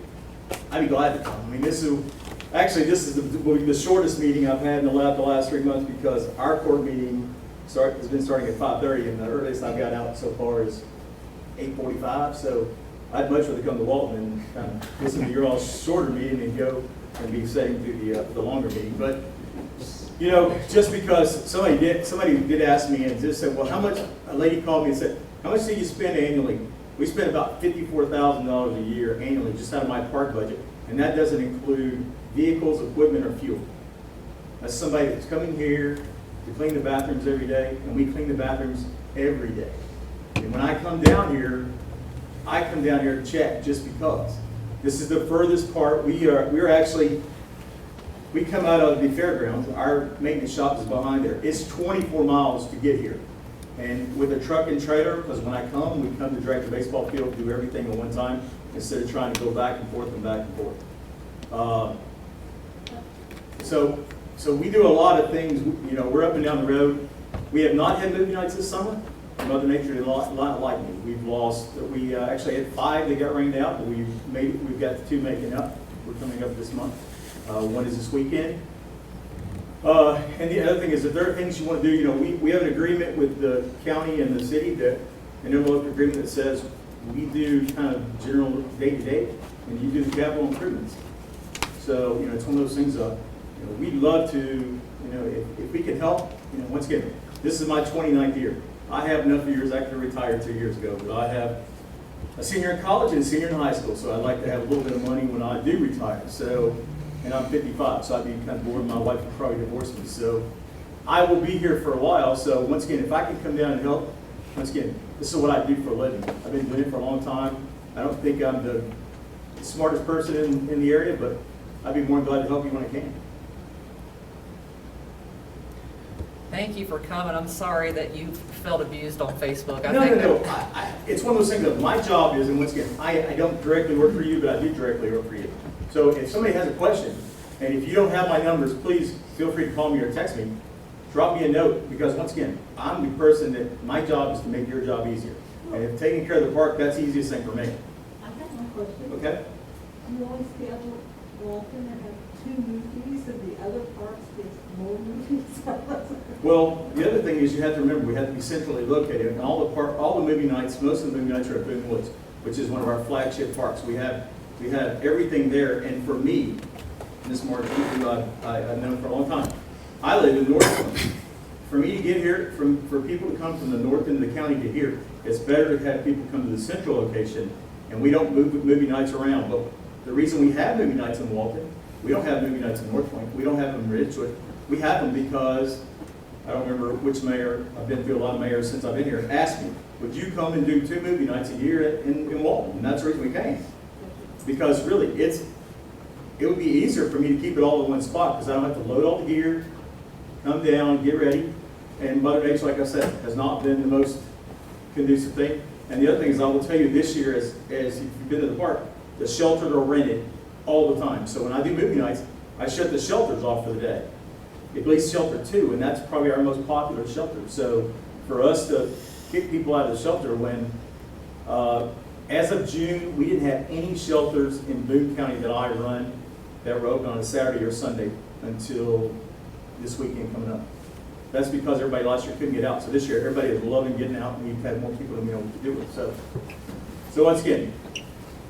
I'd be glad to come. This is the shortest meeting I've had in the last 3 months because our court meeting has been starting at 5:30 and the earliest I've got out so far is 8:45, so I'd much rather come to Walton and kind of listen to your all shorter meeting and go and be sitting through the longer meeting. But just because somebody did ask me and just said, well, how much? A lady called me and said, how much do you spend annually? We spend about $54,000 a year annually just out of my park budget, and that doesn't include vehicles, equipment, or fuel. That's somebody that's coming here to clean the bathrooms every day, and we clean the bathrooms every day. And when I come down here to check just because. This is the furthest part. We come out of the fairgrounds. Our maintenance shop is behind there. It's 24 miles to get here. And with a truck and trailer, because when I come, we come to direct the baseball field, do everything at one time, instead of trying to go back and forth and back and forth. So we do a lot of things. We're up and down the road. We have not had movie nights this summer. Mother Nature did not like me. We actually had 5 that got rained out, but we've got 2 making up. We're coming up this month. One is this weekend. And the other thing is, if there are things you want to do, we have an agreement with the county and the city, an interlocal agreement that says we do kind of general day-to-day, and you do the capital improvements. So, it's one of those things, we'd love to, if we can help, once again, this is my 29th year. I have enough years, I could have retired 2 years ago, but I have a senior in college and a senior in high school, so I'd like to have a little bit of money when I do retire. So, and I'm 55, so I'd be kind of bored. My wife would probably divorce me. So I will be here for a while. So once again, if I can come down and help, once again, this is what I do for a living. I've been doing it for a long time. I don't think I'm the smartest person in the area, but I'd be more than glad to help you when I can. Thank you for coming. I'm sorry that you felt abused on Facebook. No. It's one of those things that my job is, and once again, I don't directly work for you, but I do directly work for you. So if somebody has a question, and if you don't have my numbers, please feel free to call me or text me. Drop me a note, because once again, I'm the person that my job is to make your job easier. And if taking care of the park, that's the easiest thing for me. I have one question. Okay? You always schedule Walton to have 2 movies and the other parks get more movies? Well, the other thing is you have to remember, we have to be centrally located, and all the movie nights, most of the movie nights are at Boone Woods, which is one of our flagship parks. We have everything there, and for me, Ms. Martin, who I've known for a long time, I live in North. For me to get here, for people to come from the north end of the county to here, it's better to have people come to the central location, and we don't move movie nights around. But the reason we have movie nights in Walton, we don't have movie nights in North Point, we don't have them in Ridgewood, we have them because, I don't remember which mayor, I've been through a lot of mayors since I've been here, asked me, would you come and do 2 movie nights a year in Walton? And that's the reason we came. Because really, it would be easier for me to keep it all in one spot, because I don't have to load all the gear, come down, get ready. And Mother Nature, like I said, has not been the most conducive thing. And the other thing is, I will tell you this year, as if you've been to the park, the shelters are rented all the time. So when I do movie nights, I shut the shelters off for the day. At least shelter 2, and that's probably our most popular shelter. So for us to kick people out of the shelter when, as of June, we didn't have any shelters in Boone County that I run that were open on a Saturday or Sunday until this weekend coming up. That's because everybody last year couldn't get out. So this year, everybody is loving getting out, and we've had more people than we know what to do with. So once again,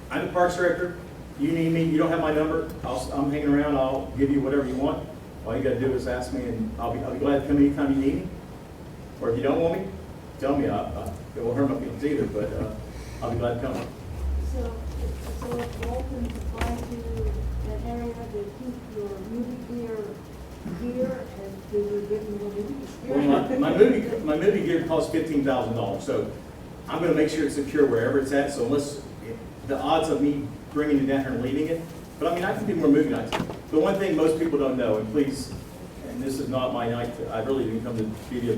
I'm the parks director. You need me, you don't have my number, I'm hanging around, I'll give you whatever you want. All you gotta do is ask me, and I'll be glad to come anytime you need me. Or if you don't want me, tell me. It won't hurt my feelings either, but I'll be glad to come. So if Walton supplies you an area to keep your movie gear here, and do you give them the movies here? Well, my movie gear costs $15,000, so I'm gonna make sure it's secure wherever it's at, so unless, the odds of me bringing it down here and leaving it, but I mean, I can do more movie nights. The one thing most people don't know, and please, and this is not my night, I really didn't come to give you a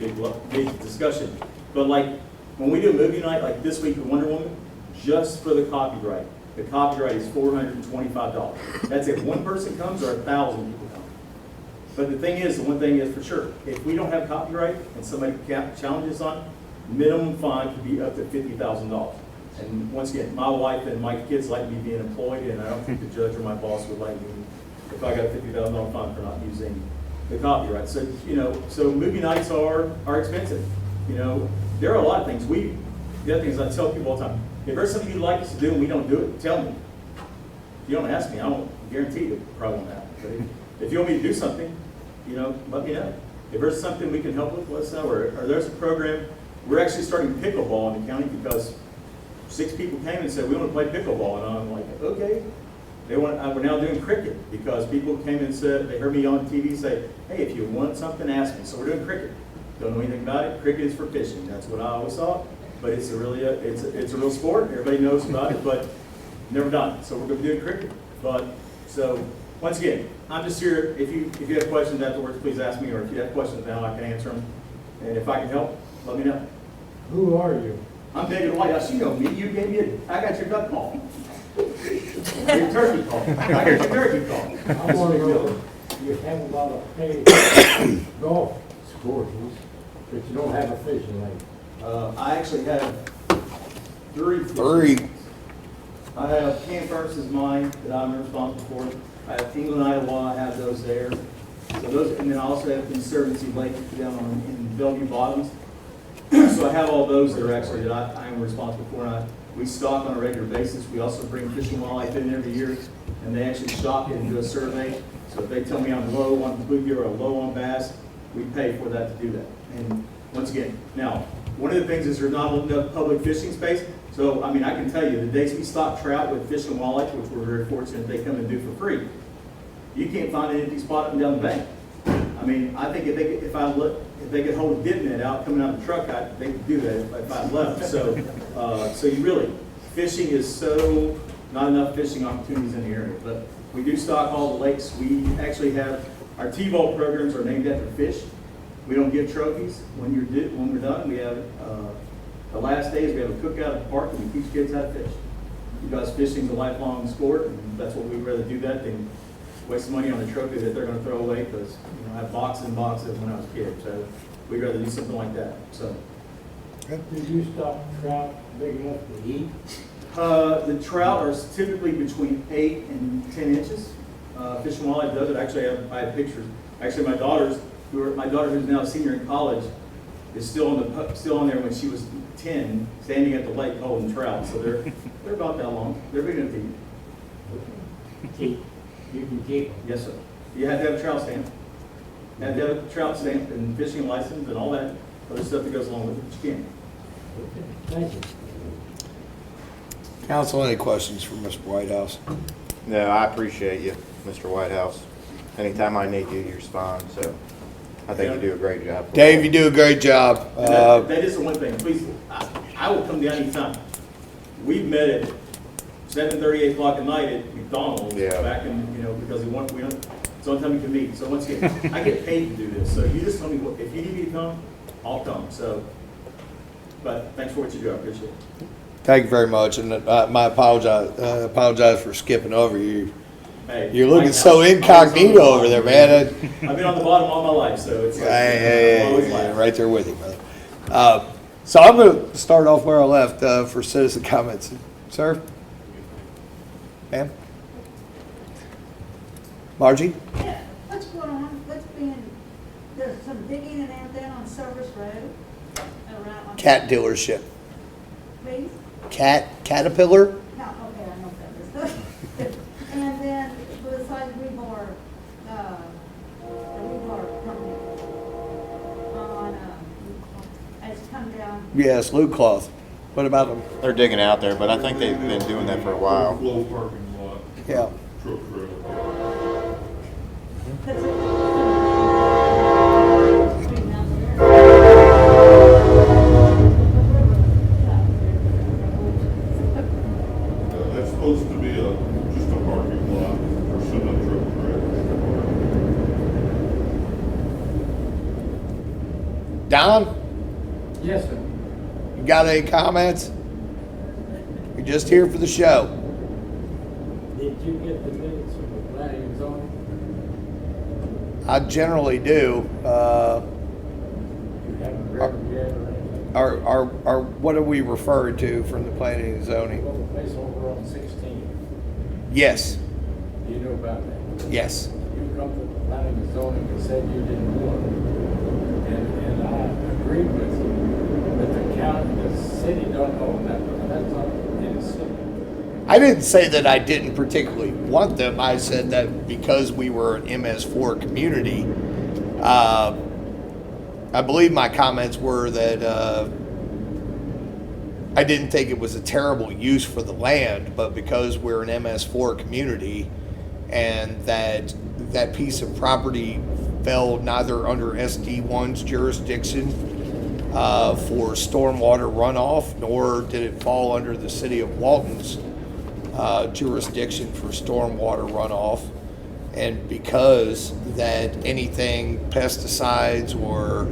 big discussion, but like, when we do a movie night, like this week with Wonder Woman, just for the copyright is $425. That's if one person comes or 1,000 people come. But the one thing is for sure, if we don't have copyright and somebody challenges on, minimum fine could be up to $50,000. And once again, my wife and my kids like me being employed, and I don't think the judge or my boss would like me if I got a $50,000 fine for not using the copyright. So, so movie nights are expensive. There are a lot of things. The other thing is I tell people all the time, if there's something you'd like us to do and we don't do it, tell me. If you don't ask me, I won't guarantee it probably won't happen. But if you want me to do something, let me know. If there's something we can help with, let us know. Or there's a program, we're actually starting pickleball in the county because 6 people came and said, we want to play pickleball. And I'm like, okay. We're now doing cricket because people came and said, they heard me on TV say, hey, if you want something, ask me. So we're doing cricket. Don't know anything about it. Cricket is for fishing. That's what I always thought. But it's a real sport. Everybody knows about it, but never done it. So we're going to be doing cricket. So once again, I'm just here. If you have questions afterwards, please ask me. Or if you have questions now, I can answer them. And if I can help, let me know. Who are you? I'm David White. You know me. You gave me I got your duck call. Your turkey call. I got your turkey call. I want to know, you have a lot of paid golf courses, but you don't have a fishing lake. I actually have three. fishing Three. ponds. I have Camp Furnace is mine that I'm responsible for. I have England, Iowa, I have those there. So those, and then I also have Conservancy Lake down in Bellevue Bottoms. So I have all those that are actually that I am responsible for. And we stock on a regular basis. We also bring Fish and Wildlife in every year, and they actually stock it and do a survey. So if they tell me I'm low on bluegill or low on bass, we pay for that to do that. And once again, now, one of the things is there's not enough public fishing space. So, I mean, I can tell you, the days we stock trout with Fish and Wildlife, which we're very fortunate they come and do for free, you can't find an empty spot up and down the bank. I mean, I think if they could hold a dip net out coming out of the truck, they could do that if I left. So, so you really, fishing is so, not enough fishing opportunities in the area. But we do stock all the lakes. We actually have, our T-Vault programs are named after fish. We don't give trophies. When we're done, we have, the last days we have a cookout at the park and we teach kids how to fish. Because fishing's a lifelong sport, and that's what we'd rather do that than waste money on a trophy that they're gonna throw away, because, I have boxes and boxes when I was a kid, so we'd rather do something like that, so. Did you stock trout big enough to eat? The trout are typically between 8 and 10 inches. Fish and Wildlife does it. Actually, I have pictures. Actually, my daughter, who's now a senior in college, is still on there when she was 10, standing at the lake holding trout. So they're about that long. They're big enough to eat. You can keep them. Yes, sir. You have to have a trout stamp. You have to have a trout stamp and fishing license and all that other stuff that goes along with it. But you can. Thank you. Council, any questions for Mr. Whitehouse? No, I appreciate you, Mr. Whitehouse. Anytime I need you, you respond, so I think you do a great job. Dave, you do a great job. And that is the one thing. Please, I will come down anytime. We've met at 7:30, 8 o'clock at night at McDonald's. Yeah. Back in, because it's the only time we can meet. So once again, I get paid to do this. So you just tell me if you need me to come, I'll come. So, but thanks for what you do. I appreciate it. Thank you very much, and I apologize for skipping over you. Hey, You're looking Mike, so I'm incognito always over there, on man. I've been on the bottom all my life, so it's like, Hey, I'm always laughing. right there with you, brother. So I'm going to start off where I left for citizen comments. Sir? Ma'am? Margie? Yeah, what's going on? There's some digging and everything on Service Road. Around on. Cat dealership. Please? Caterpillar? No, okay, I know what that is. And then besides rebar company it's come down. Yes, Luke Cloth. What about them? They're digging out there, but I think they've been doing that for a while. Low parking lot, Yeah. truck road. That's That's supposed to be just a parking lot for semi truck traffic. Don, Yes, sir. you got any comments? You're just here for the show. Did you get the minutes from the planning and zoning? I generally do. You haven't read them yet or anything? What are we referring to from the planning and zoning? Well, the place over on 16, Yes, do you know about that? yes. You come to the planning and zoning and said you didn't want it. And I agreed with you, but the county, the city don't own that, but that's not in the city. I didn't say that I didn't particularly want them. I said that because we were an MS4 community, I believe my comments were that I didn't think it was a terrible use for the land, but because we're an MS4 community and that piece of property fell neither under SD1's jurisdiction for stormwater runoff, nor did it fall under the city of Walton's jurisdiction for stormwater runoff. And because that anything pesticides or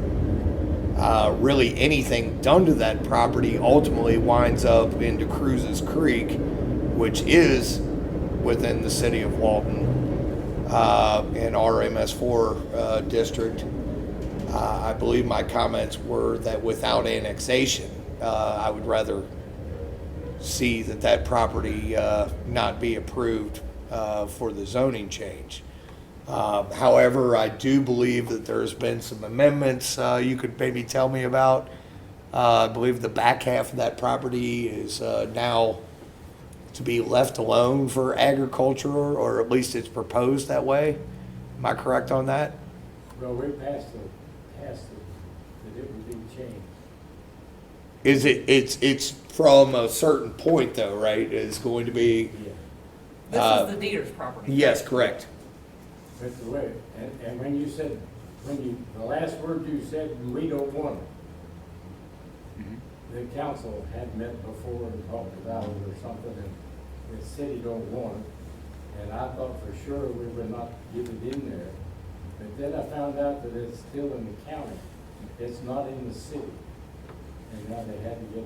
really anything done to that property ultimately winds up into Cruz's Creek, which is within the city of Walton in our MS4 district, I believe my comments were that without annexation, I would rather see that property not be approved for the zoning change. However, I do believe that there's been some amendments you could maybe tell me about. I believe the back half of that property is now to be left alone for agriculture, or at least it's proposed that way. Am I correct on that? Well, we passed it, that it would be changed. Is it's from a certain point though, right? It's going to be, This is the Dieter's property. yes, correct. That's the way, and when you said, the last word you said, we don't want it. The council had met before and talked about it or something, and the city don't want it. And I thought for sure we would not get it in there. But then I found out that it's still in the county. It's not in the city. And now they had to you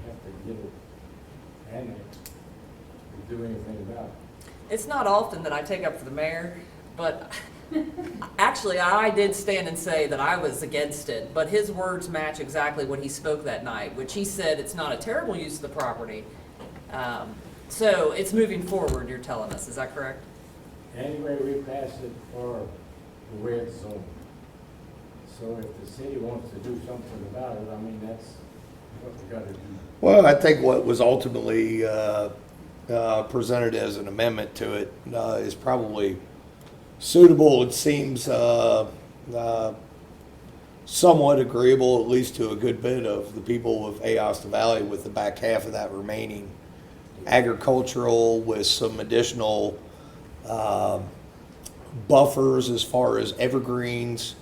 have to get it annexed to do anything about it. It's not often that I take up for the mayor, but actually I did stand and say that I was against it, but his words match exactly what he spoke that night, which he said it's not a terrible use of the property. So it's moving forward, you're telling us, is that correct? Anyway, we passed it for the red zone. So if the city wants to do something about it, I mean, that's what we gotta do. Well, I think what was ultimately presented as an amendment to it is probably suitable. It seems somewhat agreeable, at least to a good bit of the people of Aosta Valley, with the back half of that remaining agricultural with some additional buffers as far as evergreens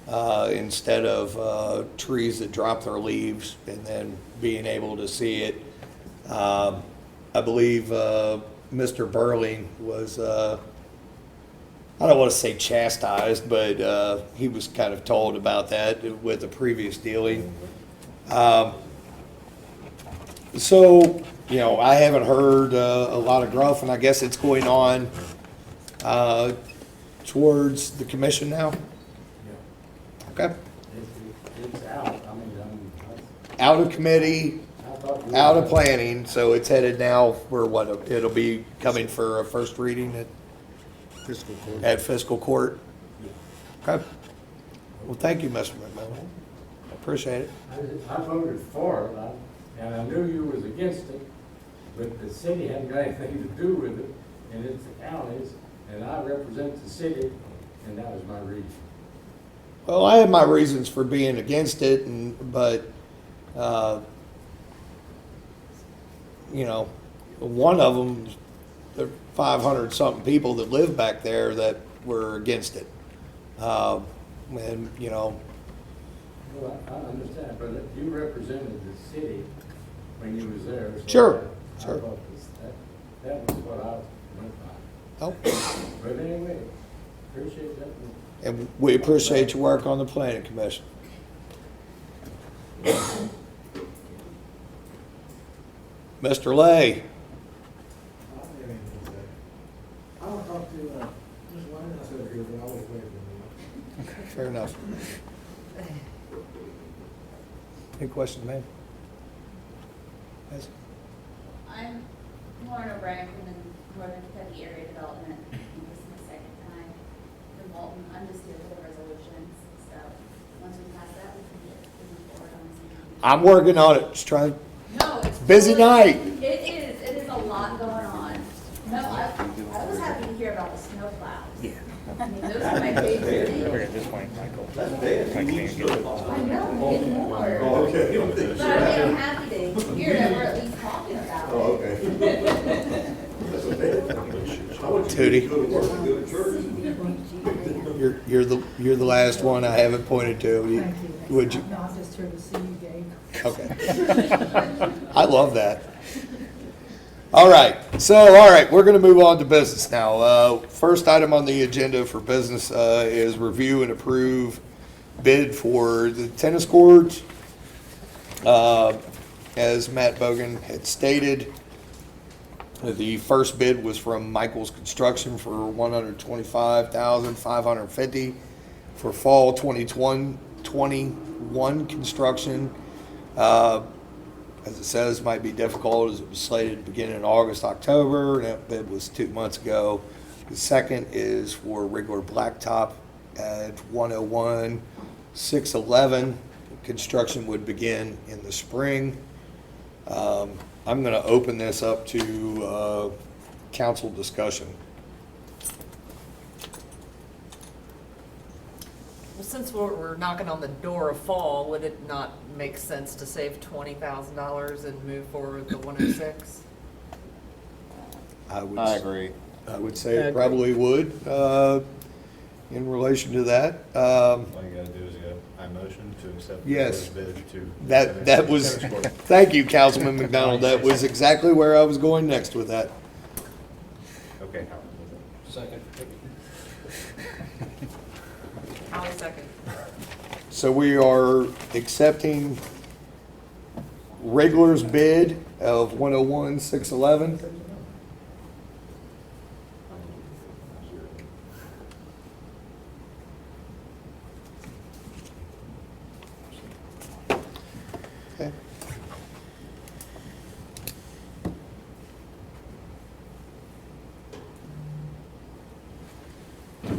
instead of trees that drop their leaves, and then being able to see it. I believe Mr. Burling was, I don't want to say chastised, but he was kind of told about that with the previous dealing. So, you know, I haven't heard a lot of gruff, and I guess it's going on towards the commission now? Okay. It's out, I mean, Out of committee, I thought. out of planning, so it's headed now for what, it'll be coming for a first reading at fiscal court? Okay. Well, thank you, Mr. McMillan. I appreciate it. I voted for it, and I knew you was against it, but the city hadn't got anything to do with it, and it's the counties, and I represent the city, and that was my reason. Well, I have my reasons for being against it, but you know, one of them, there are 500-something people that live back there that were against it. And, you know. Well, I understand, but you represented the city when you was there. So Sure, I sure. thought that was what I went by. Oh. But anyway, appreciate that. And we appreciate your work on the planning commission. Mr. Lay. I want to talk to, just one minute, I said here, but I was waiting. Fair enough. Any questions, ma'am? Yes. I'm Lauren O'Brien from the Northern Kentucky Area Development. This is my second time in Walton. I'm just here for the resolutions. So once we pass that, we can get moving forward on this. I'm working on it, just trying. No, it's Busy night. It is a lot going on. No, I was happy to hear about the snow plows. Yeah. I mean, those are my favorite things. We're just waiting, Michael. I know, getting more. Oh, okay. But I mean, I'm happy to hear that we're at least talking about it. okay. Tootie, you're the last one I haven't pointed to. Would you? No, I'm just here to see you, Gabe. Okay. I love that. All right, we're going to move on to business now. First item on the agenda for business is review and approve bid for the tennis courts. As Matt Bogan had stated, the first bid was from Michael's Construction for $125,550. for fall 2021 construction. As it says, might be difficult as it was slated to begin in August, October, and that bid was 2 months ago. The second is for regular blacktop at 101-611. Construction would begin in the spring. I'm going to open this up to council discussion. Well, since we're knocking on the door of fall, would it not make sense to save $20,000 and move forward with the 106? I agree. I would say it probably would, in relation to that. All you gotta do is I motion to accept the Yes. bid to. That was, thank you, Councilman McDonald. That was exactly where I was going next with that. Okay, Howard. Second. I'll second. So we are accepting regular's bid of 101-611. Okay.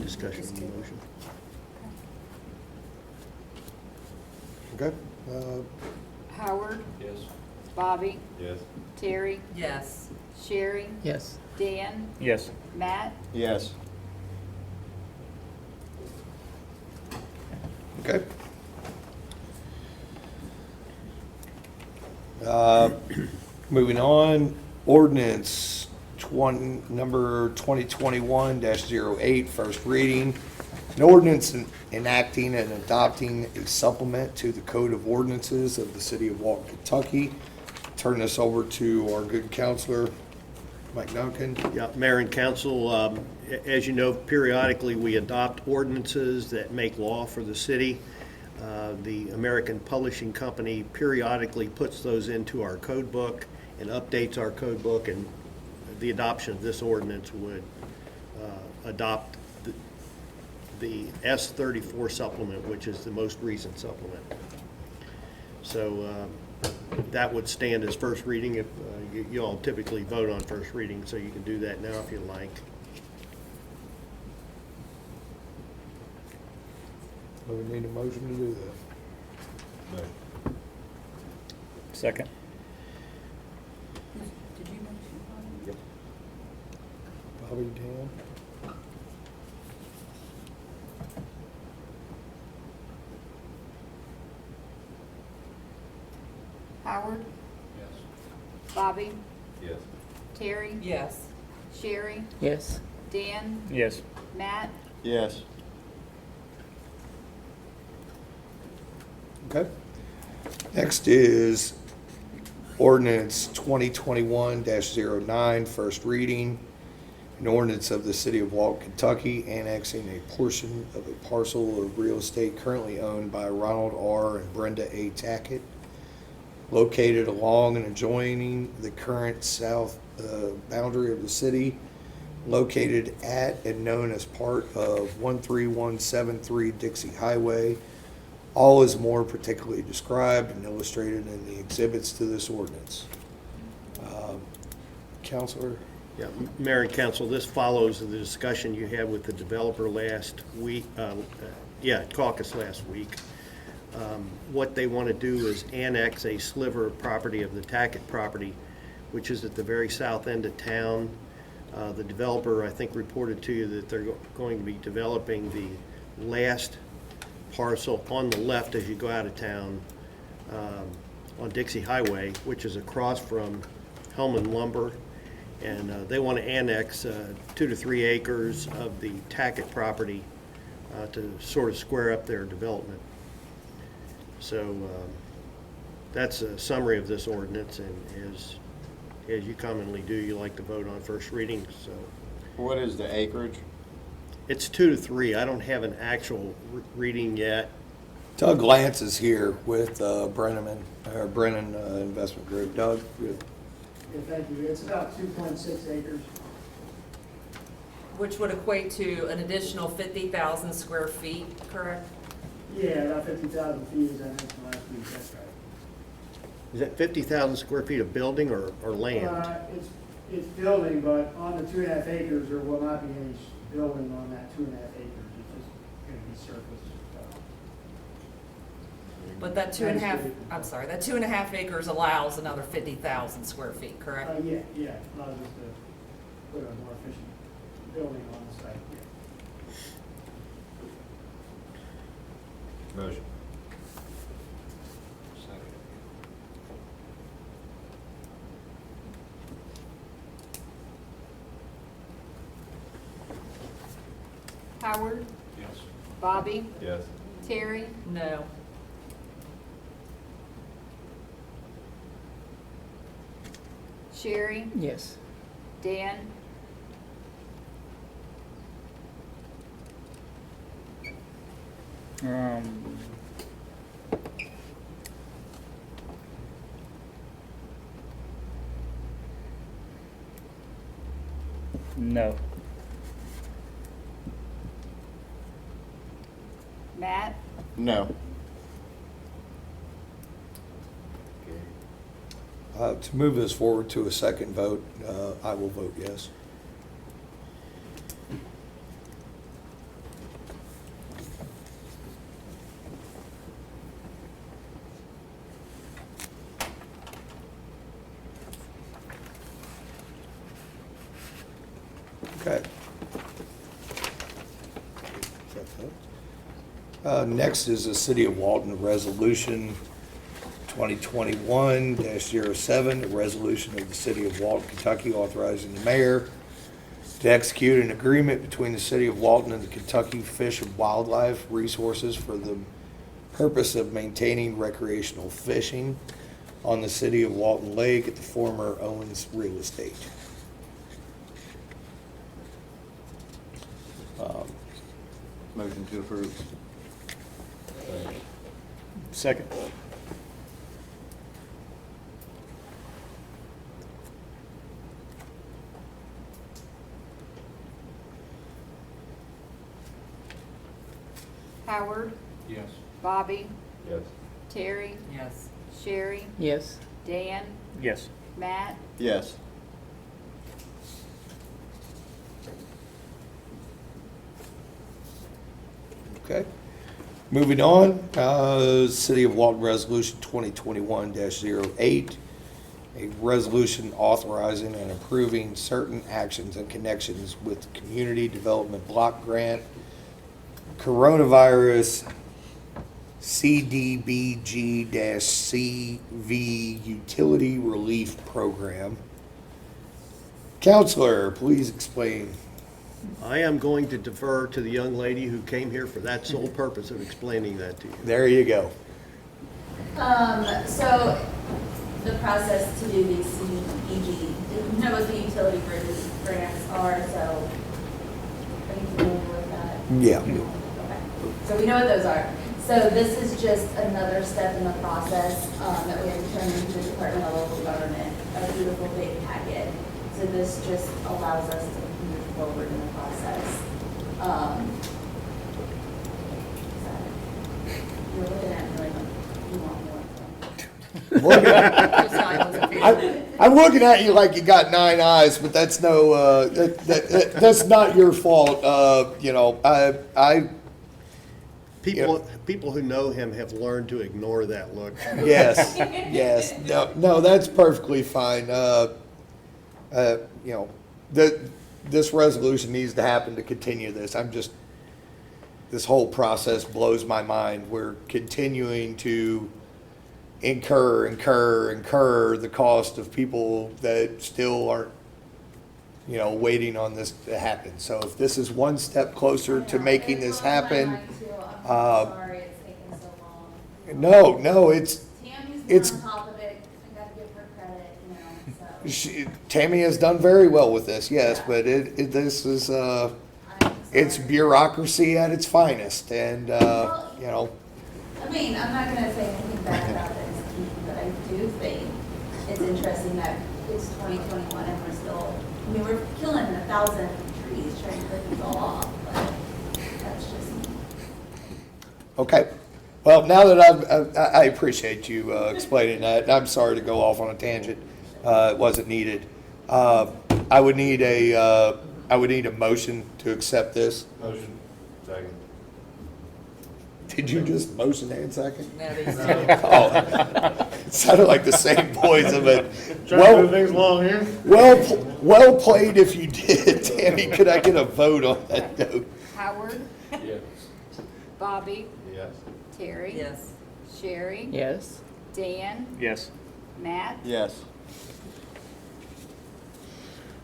Discussion on the motion. Okay. Howard, Yes. Bobby, Yes. Terry, Yes. Sherry, Yes. Dan, Yes. Matt, Yes. Okay. Moving on, ordinance number 2021-08, first reading. An ordinance enacting and adopting a supplement to the Code of Ordinances of the City of Walton, Kentucky. Turn this over to our good counselor, Mike Duncan. Yeah, Mayor and Council, as you know, periodically we adopt ordinances that make law for the city. The American Publishing Company periodically puts those into our code book and updates our code book, and the adoption of this ordinance would adopt the S-34 supplement, which is the most recent supplement. So that would stand as first reading. If you all typically vote on first reading, so you can do that now if you like. We need a motion to do that. No. Second. Did you mention? Yep. Bobby, Dan? Howard, Yes. Bobby, Yes. Terry, Yes. Sherry, Yes. Dan, Yes. Matt, Yes. Okay. Next is ordinance 2021-09, first reading. An ordinance of the City of Walton, Kentucky, annexing a portion of a parcel of real estate currently owned by Ronald R. and Brenda A. Tackett, located along and adjoining the current south boundary of the city, located at and known as part of 13173 Dixie Highway. All is more particularly described and illustrated in the exhibits to this ordinance. Counselor? Yeah, Mayor and Council, this follows the discussion you had with the developer last week, caucus last week. What they want to do is annex a sliver of property of the Tackett property, which is at the very south end of town. The developer, I think, reported to you that they're going to be developing the last parcel on the left as you go out of town on Dixie Highway, which is across from Hellman Lumber. And they want to annex 2 to 3 acres of the Tackett property to sort of square up their development. So that's a summary of this ordinance, and as you commonly do, you like to vote on first reading. So What is the acreage? it's 2 to 3. I don't have an actual reading yet. Doug Lance is here with Brennan Investment Group. Doug? Yeah, thank you. It's about 2.6 acres. which would equate to an additional 50,000 square feet, correct? Yeah, about 50,000 feet, as I mentioned last week, that's right. Is that 50,000 square feet of building or land? It's building, but on the 2.5 acres, there will not be any building on that 2.5 acres. It's just going to be surface. But that 2.5, I'm sorry, that 2.5 acres allows another 50,000 square feet, correct? Yeah, allows us to put a more efficient building on the site, yeah. Motion. Howard, Yes. Bobby, Yes. Terry, No. Sherry, Yes. Dan, No. Matt, No. To move this forward to a second vote, I will vote yes. Okay. Next is the City of Walton Resolution 2021-07, a resolution of the City of Walton, Kentucky, authorizing the mayor to execute an agreement between the City of Walton and the Kentucky Fish and Wildlife Resources for the purpose of maintaining recreational fishing on the City of Walton Lake at the former Owens Real Estate. Motion to approve. Second. Howard, Yes. Bobby, Yes. Terry, Yes. Sherry, Yes. Dan, Yes. Matt, Yes. Okay. Moving on, City of Walton Resolution 2021-08, a resolution authorizing and approving certain actions and connections with the Community Development Block Grant, Coronavirus CDBG-CV Utility Relief Program. Counselor, please explain. I am going to defer to the young lady who came here for that sole purpose of explaining that to you. There you go. So the process to do these CDBG, you know what the utility bridges grants are, so are you familiar with that? Yeah. Okay, so we know what those are. So this is just another step in the process that we have to turn into the Department of Local Government, a beautiful big packet. So this just allows us to move forward in the process. You're looking at me like you want more. I'm looking at you like you got 9 eyes, but that's no, that's not your fault. People who know him have learned to ignore that look. Yes, yes, no, that's perfectly fine. This resolution needs to happen to continue this. This whole process blows my mind. We're continuing to incur the cost of people that still aren't, waiting on this to happen. So if this is one step closer to making this happen, Sorry it's taken so long. no, it's Tammy's been on top of it. I gotta give her credit, so. Tammy has done very well with this, yes, but this is, it's bureaucracy at its finest, and, I mean, I'm not gonna say anything bad about this, but I do think it's interesting that it's 2021 and we're still, we're killing 1,000 trees trying to it's all off, but that's just me. Okay. Well, now that I appreciate you explaining that. I'm sorry to go off on a tangent. It wasn't needed. I would need a motion to accept this. Motion. Second. Did you just motion and second? No, these two. Oh, it sounded like the same voice of it. Trying to move things along here. Well played if you did. Tammy, could I get a vote on that note? Howard, Yes. Bobby, Yes. Terry. Yes. Sherry. Yes. Dan, Yes. Matt. Yes.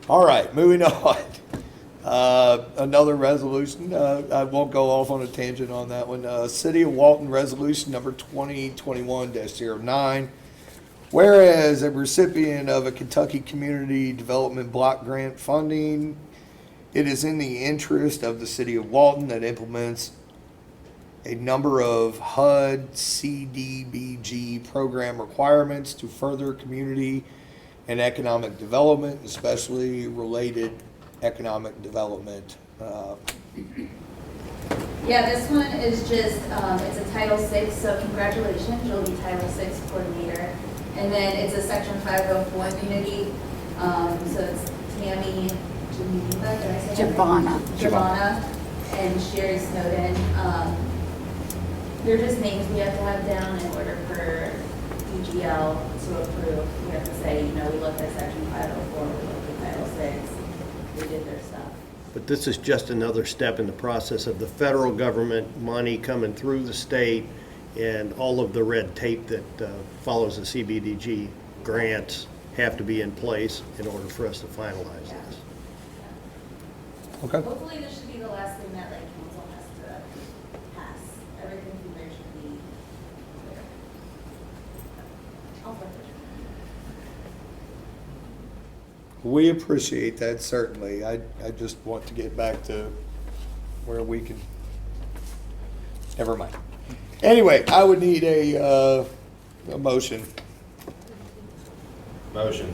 All right, moving on. Another resolution, I won't go off on a tangent on that one. City of Walton Resolution Number 2021-09. Whereas a recipient of a Kentucky Community Development Block Grant funding, it is in the interest of the City of Walton that implements a number of HUD CDBG program requirements to further community and economic development, especially related economic development. Yeah, this one is just, it's a Title VI, so congratulations, you'll be Title VI coordinator. And then it's a Section 504 community, so it's Tammy Geneva, did I say that right? Giovanna. Giovanna and Sherry Snowden. They're just names we have to have down in order for EGL to approve. We have to say, we looked at Section 504, we looked at Title VI, we did their stuff. But this is just another step in the process of the federal government money coming through the state and all of the red tape that follows the CBDG grants have to be in place in order for us to finalize this. Okay. Hopefully this should be the last thing that Lake Council has to pass. Everything from there should be clear. I'll flip it. We appreciate that, certainly. I just want to get back to where we can, never mind. Anyway, I would need a motion. Motion.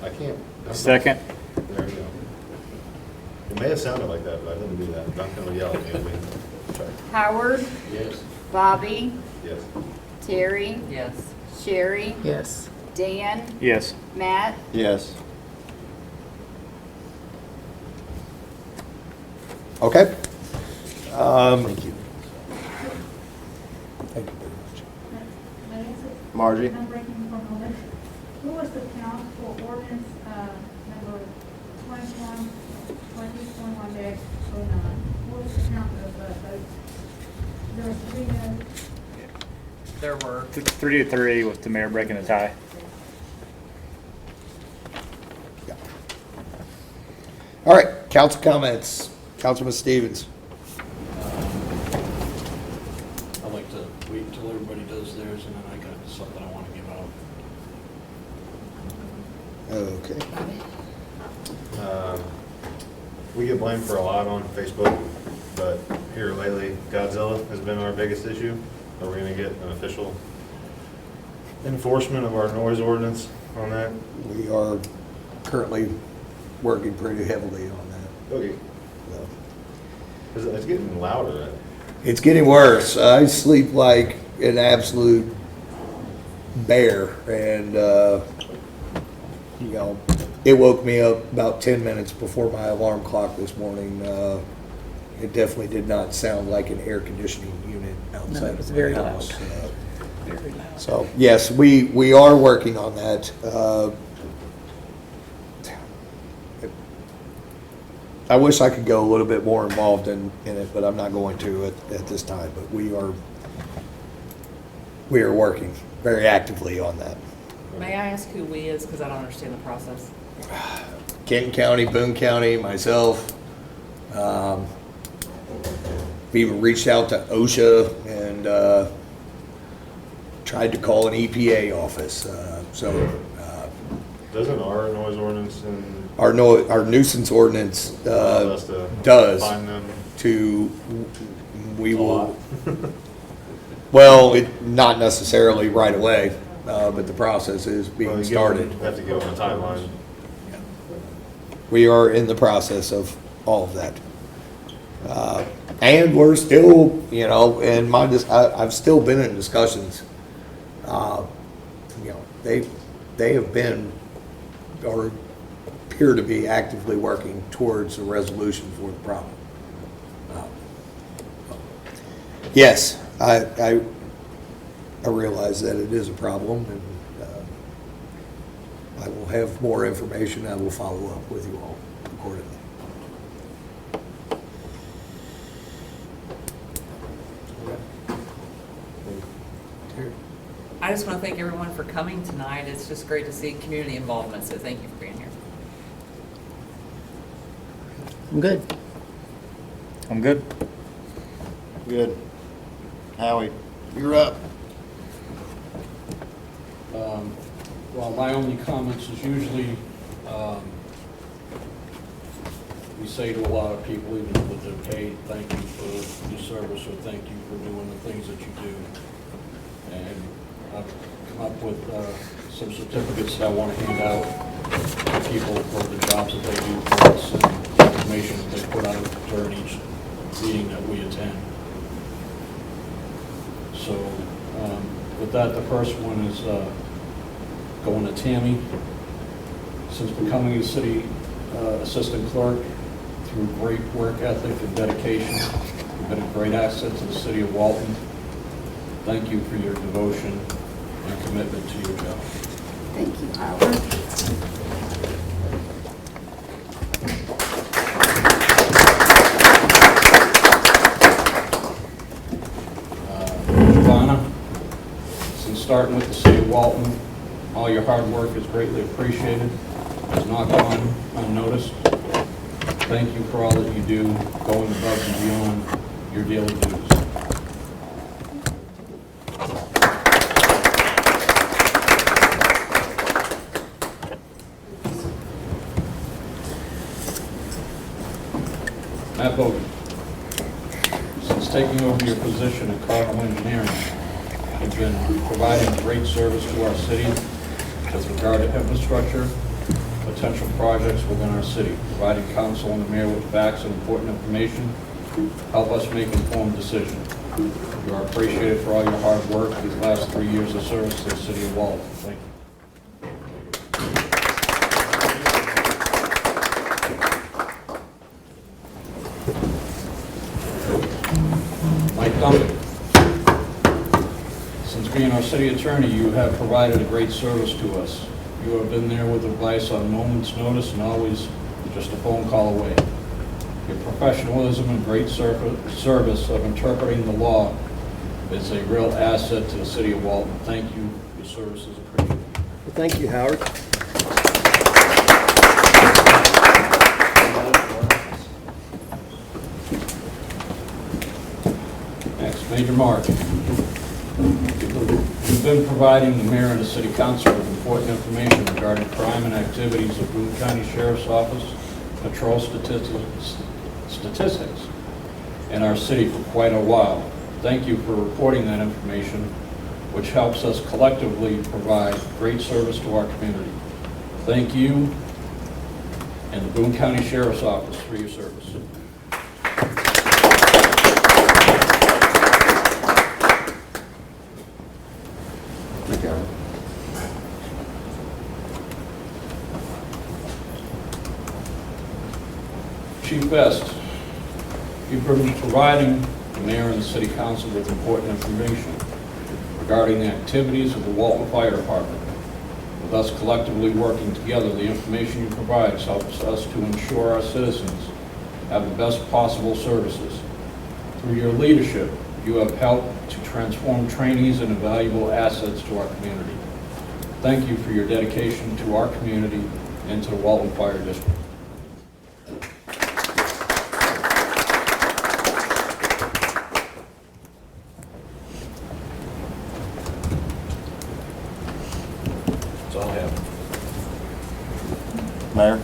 I can't. Second. There we go. It may have sounded like that, but I didn't do that. Duncan will yell at me. Sorry. Howard, Yes. Bobby, Yes. Terry, Yes. Sherry, Yes. Dan, Yes. Matt. Yes. Okay? Thank you. Thank you very much. May I answer? Margie? I'm breaking from all this. Who was the count for ordinance, number 21-21-09? What was the count of votes? There was 3 no's. There were. 3-3 with the mayor breaking the tie. All right, council comments. Councilman Stevens. I'd like to wait until everybody does theirs, and then I got something I want to give out. Okay. We get blamed for a lot on Facebook, but here lately, Godzilla has been our biggest issue. Are we gonna get an official enforcement of our noise ordinance on that? We are currently working pretty heavily on that. Okay. It's getting louder. It's getting worse. I sleep like an absolute bear, and it woke me up about 10 minutes before my alarm clock this morning. It definitely did not sound like an air conditioning unit outside of my house. Very loud. So yes, we are working on that. I wish I could go a little bit more involved in it, but I'm not going to at this time. But we are working very actively on that. May I ask who we is, because I don't understand the process? Kenton County, Boone County, myself. We even reached out to OSHA and tried to call an EPA office. Doesn't our noise ordinance and Our nuisance ordinance allow us to does fine them? we A will. lot. Well, not necessarily right away, but the process is Well, being you started. Have to go on a timeline. We are in the process of all of that. And we're still, you know, I've still been in discussions. You know, they have been, or appear to be actively working towards a resolution for the problem. Yes, I realize that it is a problem, and I will have more information. I will follow up with you all accordingly. I just want to thank everyone for coming tonight. It's just great to see community involvement, so thank you for being here. I'm good. I'm good. Good. Howie, you're up. Well, my only comments is usually, we say to a lot of people, even if they're paid, thank you for your service, or thank you for doing the things that you do. And I've come up with some certificates that I want to hand out to people for the jobs that they do for us, and the information that they put out during each meeting that we attend. So with that, the first one is going to Tammy. Since becoming a city assistant clerk, through great work ethic and dedication, you've been a great asset to the city of Walton. Thank you for your devotion and commitment to your job. Thank you, Howard. Giovanna, since starting with the city of Walton, all your hard work is greatly appreciated. It's not gone unnoticed. Thank you for all that you do, going above and beyond your daily duties. Matt Bowden, since taking over your position at Cardinal Engineering, you've been providing great service to our city with regard to infrastructure, potential projects within our city, providing council and the mayor with facts and important information, help us make informed decisions. You are appreciated for all your hard work these last 3 years of service to the city of Walton. Thank you. Mike Duncan, since being our city attorney, you have provided a great service to us. You have been there with advice on a moment's notice and always just a phone call away. Your professionalism and great service of interpreting the law is a real asset to the city of Walton. Thank you. Your service is appreciated. Well, thank you, Howard. Next, Major Mark. You've been providing the mayor and the city council with important information regarding crime and activities of Boone County Sheriff's Office, patrol statistics in our city for quite a while. Thank you for reporting that information, which helps us collectively provide great service to our community. Thank you and the Boone County Sheriff's Office for your service. Chief Best, you've been providing the mayor and the city council with important information regarding the activities of the Walton Fire Department. With us collectively working together, the information you provide helps us to ensure our citizens have the best possible services. Through your leadership, you have helped to transform trainees into valuable assets to our community. Thank you for your dedication to our community and to the Walton Fire District. That's all I have. Mayor?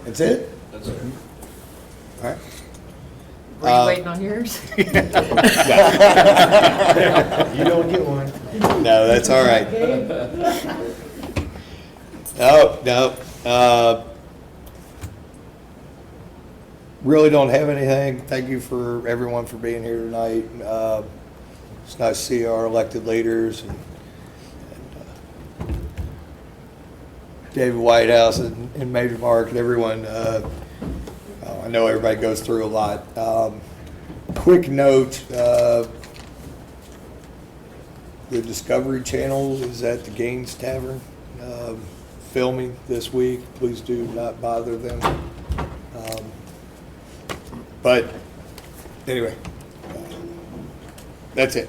That's it? That's it. All right. Were you waiting on yours? You don't get one. No, that's all right. No. Really don't have anything. Thank you for everyone for being here tonight. It's nice to see our elected leaders and David Whitehouse and Major Mark and everyone. I know everybody goes through a lot. Quick note, the Discovery Channel is at the Gaines Tavern filming this week. Please do not bother them. But anyway, that's it.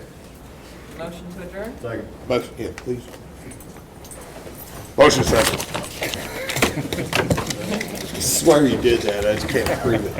Motion to adjourn? Second. Motion, yeah, please. Motion second. I swear you did that. I just can't prove it.